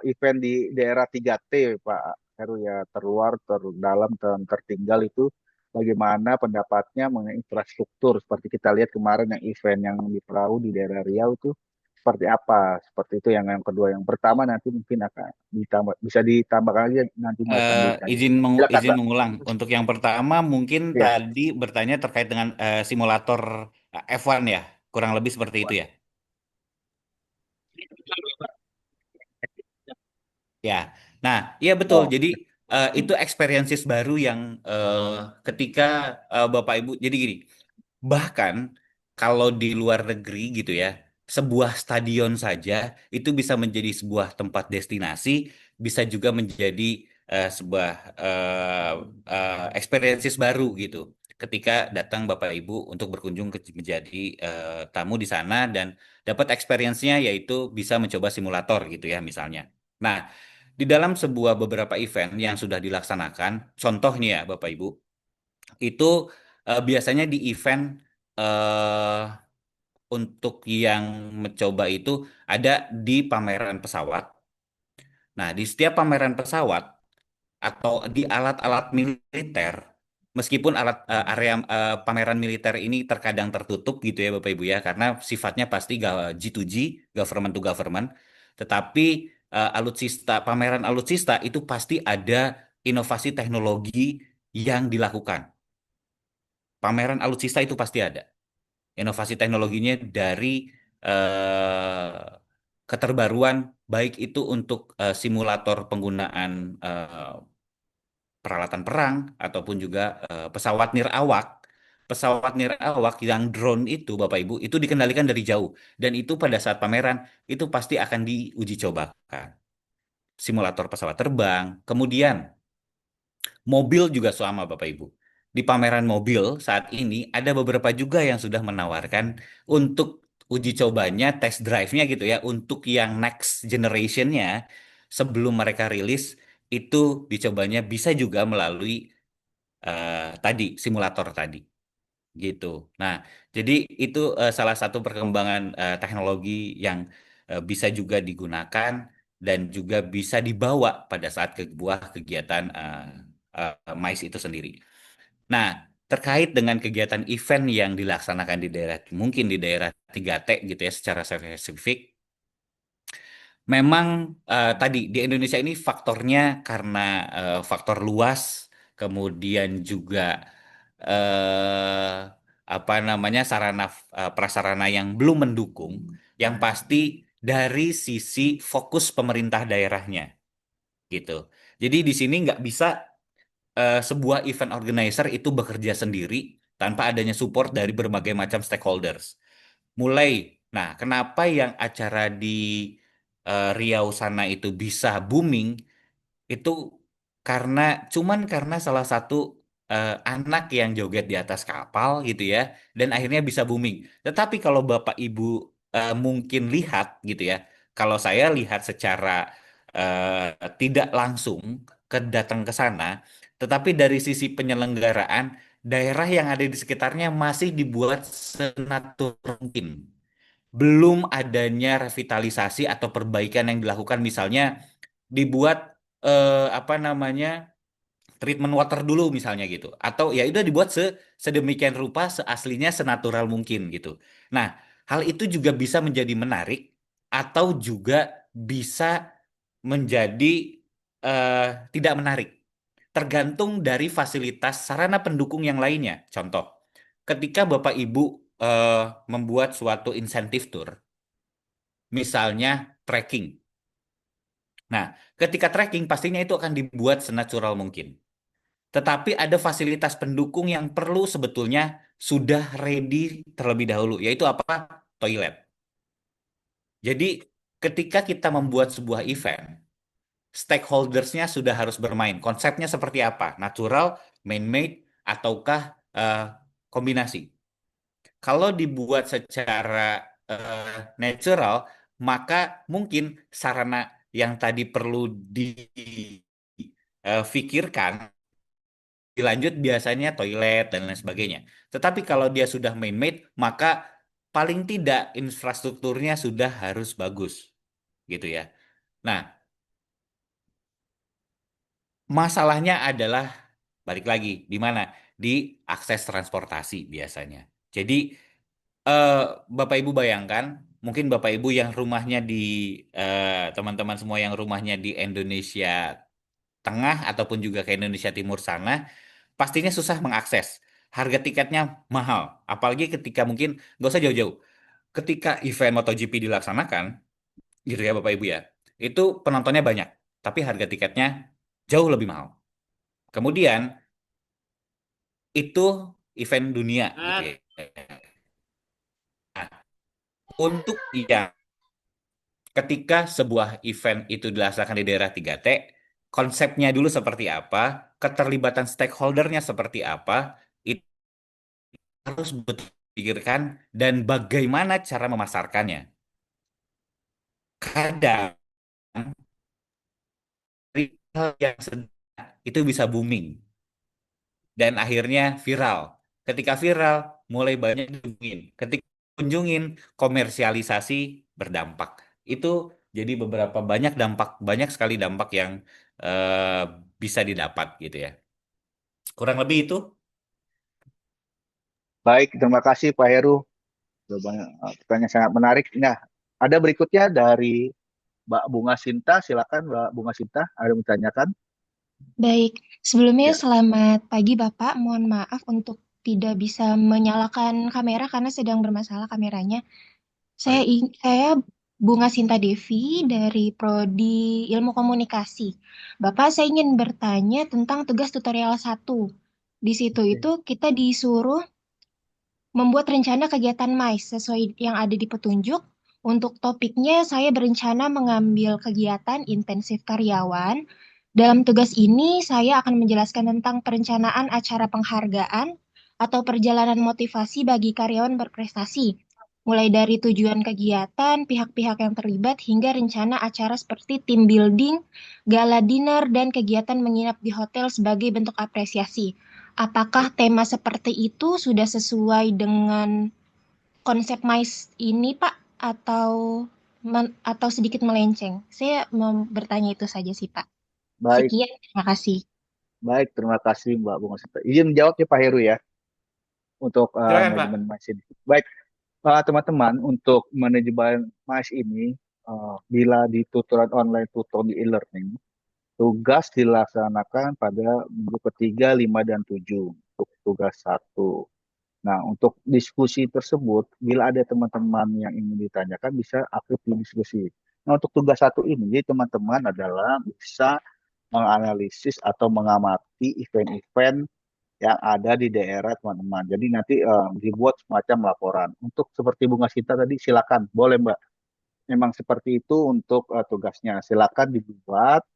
event di daerah 3T, Pak Heru ya, terluar, terdalam, dan tertinggal itu bagaimana pendapatnya mengenai infrastruktur seperti kita lihat kemarin yang event yang di perahu di daerah Riau itu seperti apa? Seperti itu yang kedua. Yang pertama nanti mungkin akan ditambah, bisa ditambahkan lagi nanti Mas Andi Cahyo. Silakan, izin Pak. mengulang. Untuk yang pertama mungkin Ya. tadi bertanya terkait dengan simulator F1 ya, kurang lebih seperti itu ya. Ya, nah, iya betul. Oh, Jadi itu experiences baru yang ketika Bapak Ibu, jadi gini, bahkan kalau di luar negeri gitu ya, sebuah stadion saja itu bisa menjadi sebuah tempat destinasi, bisa juga menjadi sebuah experiences baru gitu. Ketika datang Bapak Ibu untuk berkunjung menjadi tamu di sana dan dapat experience-nya yaitu bisa mencoba simulator gitu ya misalnya. Nah, di dalam sebuah beberapa event yang sudah dilaksanakan, contohnya ya Bapak Ibu, itu biasanya di event eh, untuk yang mencoba itu ada di pameran pesawat. Nah, di setiap pameran pesawat atau di alat-alat militer, meskipun area pameran militer ini terkadang tertutup gitu ya Bapak Ibu ya, karena sifatnya pasti G2G, government to government, tetapi pameran alutsista itu pasti ada inovasi teknologi yang dilakukan. Pameran alutsista itu pasti ada. Inovasi teknologinya dari eh, keterbaruan, baik itu untuk simulator penggunaan peralatan perang ataupun juga pesawat nirawak. Pesawat nirawak yang drone itu, Bapak Ibu, itu dikendalikan dari jauh. Dan itu pada saat pameran, itu pasti akan diuji cobakan. Simulator pesawat terbang. Kemudian, mobil juga sama, Bapak Ibu. Di pameran mobil saat ini, ada beberapa juga yang sudah menawarkan untuk uji cobanya, test drive-nya gitu ya, untuk yang next generation-nya, sebelum mereka rilis, itu dicobanya bisa juga melalui tadi simulator tadi gitu. Nah, jadi itu salah satu perkembangan teknologi yang bisa juga digunakan dan juga bisa dibawa pada saat sebuah kegiatan MICE itu sendiri. Nah, terkait dengan kegiatan event yang dilaksanakan di daerah mungkin di daerah 3T gitu ya secara spesifik. Memang tadi di Indonesia ini faktornya karena faktor luas, kemudian juga eh, apa namanya prasarana yang belum mendukung, yang pasti dari sisi fokus pemerintah daerahnya gitu. Jadi di sini nggak bisa sebuah event organizer itu bekerja sendiri tanpa adanya support dari berbagai macam stakeholders. Mulai, nah kenapa yang acara di Riau sana itu bisa booming itu karena karena salah satu anak yang joget di atas kapal gitu ya dan akhirnya bisa booming. Tetapi kalau Bapak Ibu mungkin lihat gitu ya, kalau saya lihat secara tidak langsung datang ke sana, tetapi dari sisi penyelenggaraan daerah yang ada di sekitarnya masih dibuat senatural mungkin. Belum adanya revitalisasi atau perbaikan yang dilakukan misalnya dibuat apa namanya treatment water dulu misalnya gitu atau ya itu dibuat sedemikian rupa seaslinya senatural mungkin gitu. Nah, hal itu juga bisa menjadi menarik atau juga bisa menjadi eh, tidak menarik tergantung dari fasilitas sarana pendukung yang lainnya. Contoh, ketika Bapak Ibu eh, membuat suatu insentif tour, misalnya trekking. Nah, ketika trekking pastinya itu akan dibuat senatural mungkin. Tetapi ada fasilitas pendukung yang perlu sebetulnya sudah ready terlebih dahulu, yaitu apa? Toilet. Jadi ketika kita membuat sebuah event, stakeholdersnya sudah harus bermain. Konsepnya seperti apa? Natural, man-made, ataukah eh, kombinasi? Kalau dibuat secara natural, maka mungkin sarana yang tadi perlu difikirkan dilanjut biasanya toilet dan lain sebagainya. Tetapi kalau dia sudah man-made, maka paling tidak infrastrukturnya sudah harus bagus, gitu ya. Nah, masalahnya adalah balik lagi di mana? Di akses transportasi biasanya. Jadi eh, Bapak Ibu bayangkan, mungkin Bapak Ibu yang rumahnya di teman-teman semua yang rumahnya di Indonesia Tengah ataupun juga ke Indonesia Timur sana, pastinya susah mengakses. Harga tiketnya mahal. Apalagi ketika mungkin nggak usah jauh-jauh. Ketika event MotoGP dilaksanakan, gitu ya Bapak Ibu ya, itu penontonnya banyak. tapi harga tiketnya jauh lebih mahal. Kemudian itu event dunia gitu ya. Nah, untuk yang ketika sebuah event itu dilaksanakan di daerah 3T, konsepnya dulu seperti apa, keterlibatan stakeholdernya seperti apa, itu harus betul dipikirkan dan bagaimana cara memasarkannya. Kadang hal yang sederhana itu bisa booming dan akhirnya viral. Ketika viral, mulai banyak dikunjungin. Ketika kunjungin, komersialisasi berdampak. Itu jadi beberapa banyak sekali dampak yang eh, bisa didapat gitu ya. Kurang lebih itu. Baik, terima kasih Pak Heru. Jawabannya pertanyaan sangat menarik. Nah, ada berikutnya dari Mbak Bunga Sinta. Silakan Mbak Bunga Sinta, ada yang ditanyakan? Baik, sebelumnya Ya, selamat pagi Bapak. Mohon maaf untuk tidak bisa menyalakan kamera karena sedang bermasalah kameranya. Saya Baik. saya Bunga Sinta Devi dari Prodi Ilmu Komunikasi. Bapak, saya ingin bertanya tentang tugas tutorial 1. Di situ oke. itu kita disuruh membuat rencana kegiatan MAIS sesuai yang ada di petunjuk. Untuk topiknya, saya berencana mengambil kegiatan intensif karyawan. Dalam tugas ini, saya akan menjelaskan tentang perencanaan acara penghargaan atau perjalanan motivasi bagi karyawan berprestasi, mulai dari tujuan kegiatan, pihak-pihak yang terlibat, hingga rencana acara seperti team building, gala dinner, dan kegiatan menginap di hotel sebagai bentuk apresiasi. Apakah tema seperti itu sudah sesuai dengan konsep MICE ini, Pak, atau sedikit melenceng? Saya mau bertanya itu saja sih, Pak. Baik, Sekian, terima kasih. baik. Terima kasih Mbak Bunga Sinta. Izin menjawab ya Pak Heru ya, untuk Silakan, Pak. manajemen MAIS ini. Baik, teman-teman, untuk manajemen MAIS ini, bila di tutoran online tutor di e-learning, tugas dilaksanakan pada minggu ketiga, 5, dan 7 untuk tugas 1. Nah, untuk diskusi tersebut, bila ada teman-teman yang ingin ditanyakan, bisa aktif di diskusi. Nah, untuk tugas 1 ini, jadi teman-teman adalah bisa menganalisis atau mengamati event-event yang ada di daerah teman-teman. Jadi nanti dibuat semacam laporan. Untuk seperti Bunga Sinta tadi, silakan, boleh Mbak. Memang seperti itu untuk tugasnya. Silakan dibuat.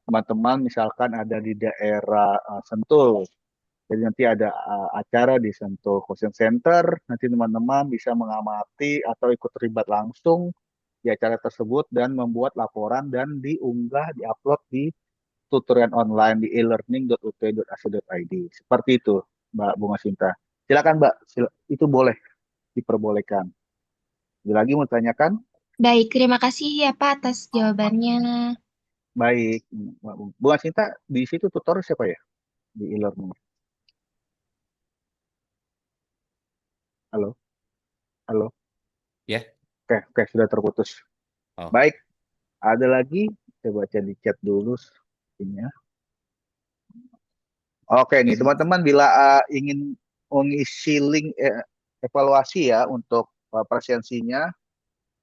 Teman-teman misalkan ada di daerah Sentul, jadi nanti ada acara di Sentul Convention Center, nanti teman-teman bisa mengamati atau ikut terlibat langsung di acara tersebut dan membuat laporan dan diunggah, diupload di tutorial online di elearning.ut.ac.id. Seperti itu, Mbak Bunga Sinta. Silakan Mbak, itu boleh diperbolehkan. Ada lagi mau tanyakan? Baik, terima kasih ya, Pak, atas jawabannya. Baik, Mbak Bunga Sinta, di situ tutor siapa ya? Di e-learning. Halo, halo. Ya. Oke, sudah terputus. Oh. Baik, ada lagi? Saya baca di chat dulu. Ini ya. Oke nih, teman-teman, bila ingin mengisi link evaluasi ya untuk presensinya,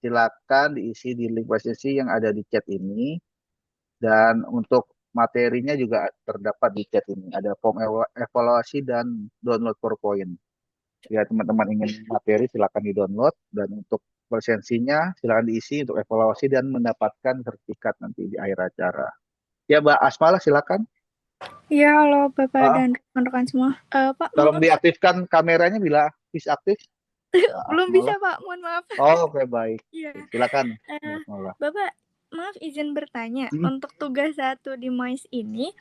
silakan diisi di link presensi yang ada di chat ini. Dan untuk materinya juga terdapat di chat ini. Ada form evaluasi dan download PowerPoint. Ya, teman-teman ingin materi silakan di-download, dan untuk presensinya silakan diisi untuk evaluasi dan mendapatkan sertifikat nanti di akhir acara. Ya, Mbak Asmala silakan. Ya, halo Bapak dan rekan-rekan semua. Pak, Tolong maaf, diaktifkan kameranya bila bisa aktif. belum bisa Pak, mohon maaf. Oh, oke, baik. Iya. Silakan. Bapak, maaf izin bertanya, untuk tugas 1 di MAIS ini,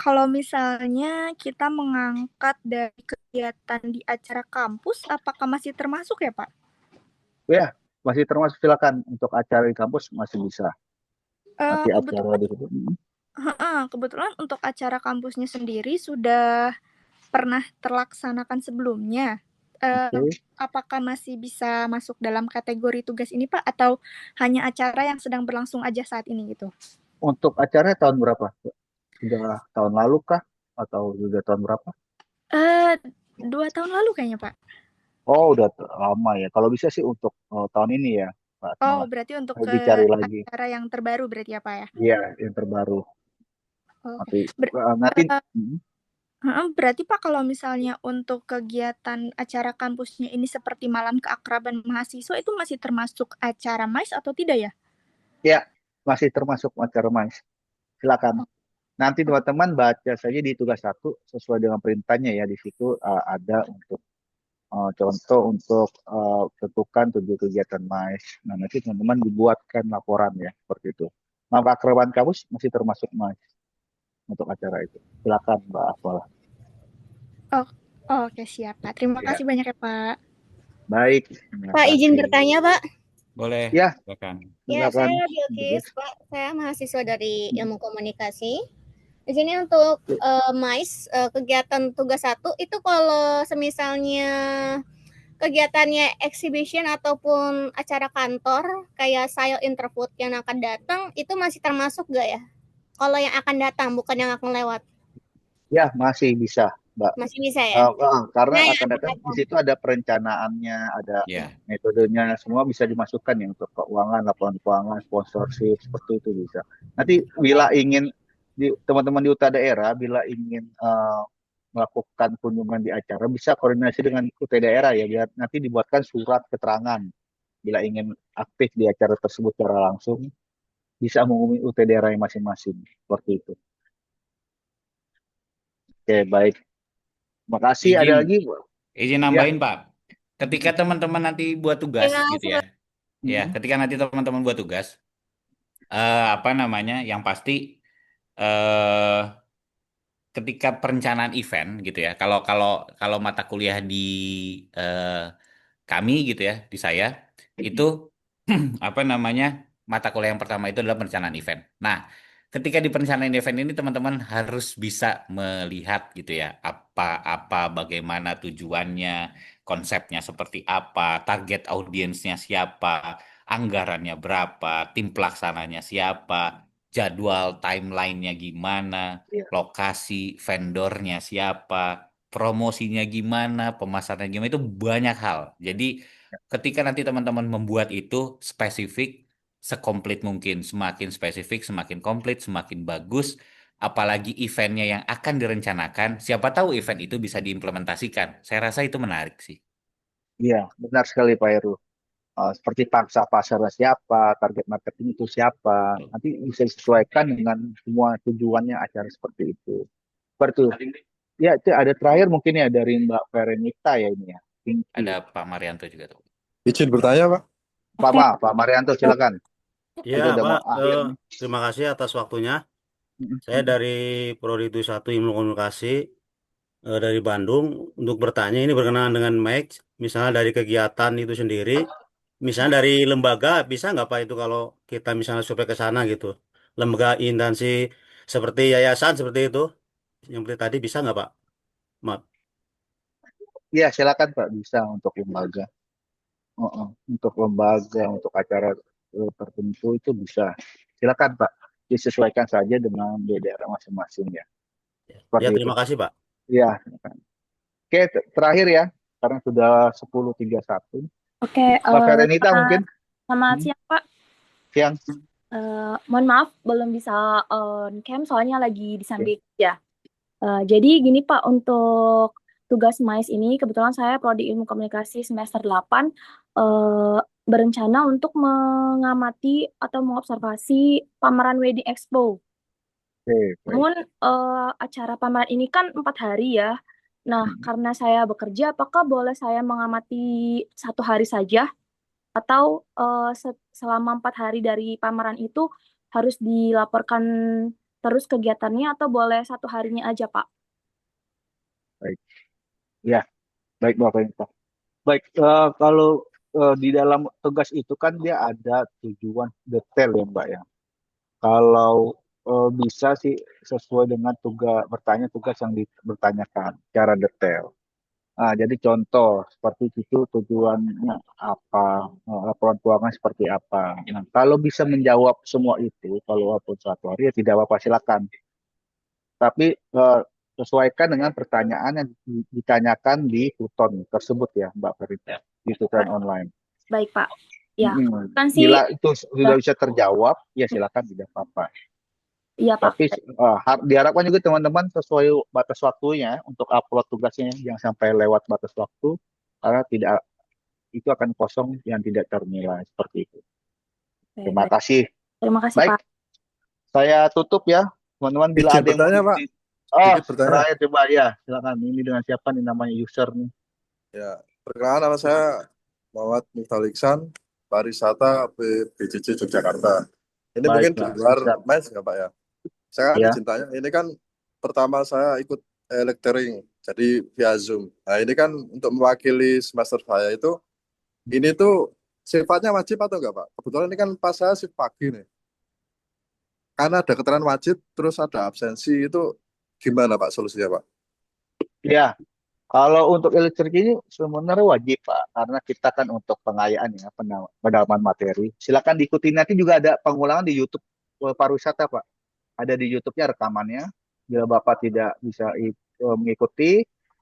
kalau misalnya kita mengangkat dari kegiatan di acara kampus, apakah masih termasuk ya Pak? Ya, masih termasuk, silakan. Untuk acara di kampus masih bisa. Nanti acara di situ. Kebetulan untuk acara kampusnya sendiri sudah pernah terlaksanakan sebelumnya. Apakah masih bisa masuk dalam kategori tugas ini Pak, atau hanya acara yang sedang berlangsung aja saat ini gitu? Untuk acara tahun berapa? Sudah tahun lalu kah? Atau sudah tahun berapa? 2 tahun lalu kayaknya Pak. Oh, udah lama ya. Kalau bisa sih untuk tahun ini ya. Pak Oh, Asmala. berarti untuk Harus ke dicari lagi. acara yang terbaru berarti ya Pak ya? Iya, yang terbaru. Oke. Nanti Berarti Pak kalau misalnya untuk kegiatan acara kampusnya ini seperti malam keakraban mahasiswa itu masih termasuk acara MAIS atau tidak ya? ya masih termasuk acara MAIS. Silakan. Nanti teman-teman baca saja di tugas 1 sesuai dengan perintahnya ya. Di situ ada untuk contoh untuk tentukan tujuan kegiatan MAIS. Nah, nanti teman-teman dibuatkan laporan ya seperti itu. Malam keakraban kampus masih termasuk MAIS untuk acara itu. Silakan Mbak Aswala. Oke siap Pak. Terima Ya. kasih banyak ya Pak. Baik. Pak izin bertanya Pak. Boleh, Ya. silakan. Ya, Silakan. saya Bilkis, Pak. Saya mahasiswa dari Ilmu Komunikasi. Di sini untuk MAIS kegiatan tugas 1 itu kalau semisalnya kegiatannya exhibition ataupun acara kantor kayak saya interview yang akan datang itu masih termasuk gak ya? Kalau yang akan datang bukan yang akan lewat. Ya, masih bisa, Mbak. Masih bisa ya? Karena Nah, akan datang di situ ada perencanaannya, ada Ya. metodenya, semua bisa dimasukkan ya untuk keuangan, laporan keuangan, sponsorship, seperti itu bisa. Nanti bila ingin teman-teman di UTA daerah bila ingin melakukan kunjungan di acara bisa koordinasi dengan UT daerah ya, biar nanti dibuatkan surat keterangan bila ingin aktif di acara tersebut secara langsung bisa menghubungi UT daerah masing-masing seperti itu. Oke, baik. Makasih. Ada lagi, Bu? Izin nambahin Pak. Ketika teman-teman nanti buat tugas gitu ya. Ya, ketika nanti teman-teman buat tugas yang pasti ketika perencanaan event gitu ya. Kalau mata kuliah di kami gitu ya, di saya itu mata kuliah yang pertama itu adalah perencanaan event. Nah, ketika di perencanaan event ini teman-teman harus bisa melihat gitu ya, apa bagaimana tujuannya, konsepnya seperti apa, target audiensnya siapa, anggarannya berapa, tim pelaksananya siapa, jadwal timelinenya gimana, lokasi vendornya siapa, promosinya gimana, pemasarannya gimana, itu banyak hal. Jadi ketika nanti teman-teman membuat itu spesifik, sekomplit mungkin, semakin spesifik, semakin komplit, semakin bagus, apalagi eventnya yang akan direncanakan, siapa tahu event itu bisa diimplementasikan. Saya rasa itu menarik sih. Iya, benar sekali Pak Heru. Seperti pangsa pasarnya siapa, target marketing itu siapa, nanti bisa disesuaikan dengan semua tujuannya acara seperti itu. Seperti itu. Ya, itu ada terakhir mungkin ya dari Mbak Verenita ya ini ya. Ada Pak Marianto juga tuh. Izin bertanya, Pak. Pak Marianto silakan. Iya, Pak. Terima kasih atas waktunya. Saya dari Prodi 1 Ilmu Komunikasi dari Bandung untuk bertanya ini berkenaan dengan MAIS, misalnya dari kegiatan itu sendiri, misalnya dari lembaga bisa nggak Pak itu kalau kita misalnya supaya ke sana gitu, lembaga instansi seperti yayasan seperti itu, yang seperti tadi bisa nggak Pak? Maaf. Iya silakan Pak, bisa untuk lembaga. Untuk lembaga, untuk acara tertentu itu bisa. Silakan Pak, disesuaikan saja dengan daerah masing-masing ya. Ya, terima kasih Pak. Iya. Oke, terakhir ya, karena sudah 10.31. Oke, Mbak Verenita mungkin. Selamat siang Pak. Siang. Mohon maaf belum bisa on cam soalnya lagi disambi ya. Jadi gini Pak, untuk tugas MAIS ini kebetulan saya Prodi Ilmu Komunikasi semester 8 berencana untuk mengamati atau mengobservasi pameran Wedding Expo. Namun acara pameran ini kan 4 hari ya. Nah, karena saya bekerja, apakah boleh saya mengamati 1 hari saja? Atau selama 4 hari dari pameran itu harus dilaporkan terus kegiatannya atau boleh 1 harinya aja, Pak? Baik. Ya, baik Bapak. Baik, kalau di dalam tugas itu kan dia ada tujuan detail ya Mbak ya. Kalau bisa sih sesuai dengan tugas yang dipertanyakan secara detail. Jadi contoh seperti itu tujuannya apa, laporan keuangan seperti apa. Nah, kalau bisa menjawab semua itu, kalau walaupun 1 hari ya tidak apa-apa silakan. Tapi sesuaikan dengan pertanyaan yang ditanyakan di tuton tersebut ya Mbak Ferita, di tuton online. Baik Pak. Ya, kan sih Bila itu sudah bisa terjawab, ya silakan tidak apa-apa. iya Pak. Tapi diharapkan juga teman-teman sesuai batas waktunya untuk upload tugasnya, jangan sampai lewat batas waktu, karena tidak itu akan kosong yang tidak ternilai seperti itu. Oke, Terima baik. kasih. Terima kasih Baik, Pak. saya tutup ya, teman-teman. Bila Izin ada yang bertanya, mau Pak. Oh, Sedikit bertanya. terakhir coba ya, silakan. Ini dengan siapa nih namanya user nih? Ya, perkenalkan nama saya Muhammad Miftahul Iksan, pariwisata BCC Yogyakarta. Ini Baik, mungkin di Pak. luar Siap. mes nggak Pak ya? Saya kan Ya. izin tanya, ini kan pertama saya ikut lecturing, jadi via Zoom. Nah ini kan untuk mewakili semester saya itu, ini tuh sifatnya wajib atau enggak Pak? Kebetulan ini kan pas saya shift pagi nih. Karena ada keterangan wajib, terus ada absensi, itu gimana Pak solusinya Pak? Ya, kalau untuk elektrik ini sebenarnya wajib Pak, karena kita kan untuk pengayaan ya, pendalaman materi. Silakan diikuti, nanti juga ada pengulangan di YouTube pariwisata Pak. Ada di YouTube-nya rekamannya. Bila Bapak tidak bisa mengikuti,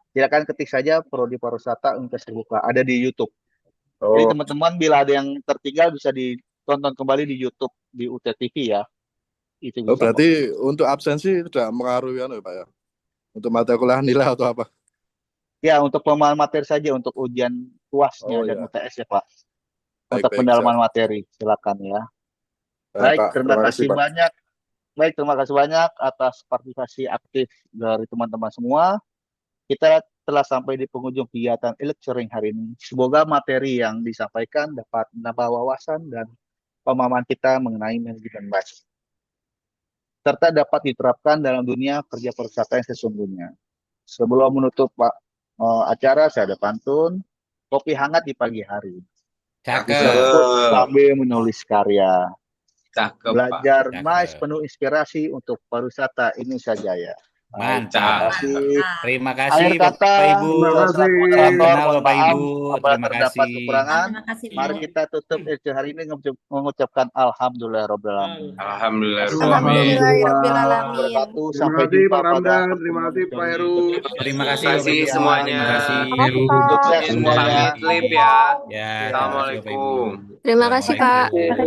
silakan ketik saja Prodi Pariwisata Universitas Terbuka. Ada di YouTube. Jadi Oh, teman-teman bila ada yang tertinggal bisa ditonton kembali di YouTube di UTTV ya. Itu bisa Pak. berarti untuk absensi tidak mengaruhi ya Pak ya? Untuk mata kuliah nilai atau apa? Ya, untuk pemahaman materi saja, untuk ujian UAS-nya Oh dan ya, UTS ya Pak. baik Untuk baik pendalaman siap. materi, silakan ya. Baik Baik, Pak, terima terima kasih kasih Pak. banyak. Baik, terima kasih banyak atas partisipasi aktif dari teman-teman semua. Kita telah sampai di penghujung kegiatan e-lecturing hari ini. Semoga materi yang disampaikan dapat menambah wawasan dan pemahaman kita mengenai manajemen budget, serta dapat diterapkan dalam dunia kerja pariwisata yang sesungguhnya. Sebelum menutup acara, saya ada pantun. Kopi hangat di pagi hari. Cakep. Diseruput sambil menulis karya. Cakep, Pak. Belajar MAIS Cakep. penuh inspirasi untuk pariwisata Indonesia Jaya. Baik, terima Mantap. kasih. Terima Akhir kasih Bapak kata, Ibu. Terima saya kasih. selaku Salam moderator kenal mohon Bapak maaf Ibu. apabila Terima terdapat kasih. kekurangan. Terima kasih Mari Bu. kita tutup episode hari ini mengucapkan Alhamdulillahirobbilalamin. Alhamdulillah. Alhamdulillahirrahmanirrahim. Wabarakatuh. Terima Sampai kasih jumpa Pak pada Ramdan, terima pertemuan kasih Pak selanjutnya. Heru. Terima kasih Terima Bapak kasih Ibu. semuanya. Terima kasih. Makasih Pak. Sukses Izin semuanya. pamit lip ya. Ya, terima kasih Bapak Ibu. Assalamualaikum. Terima kasih Pak. Assalamualaikum.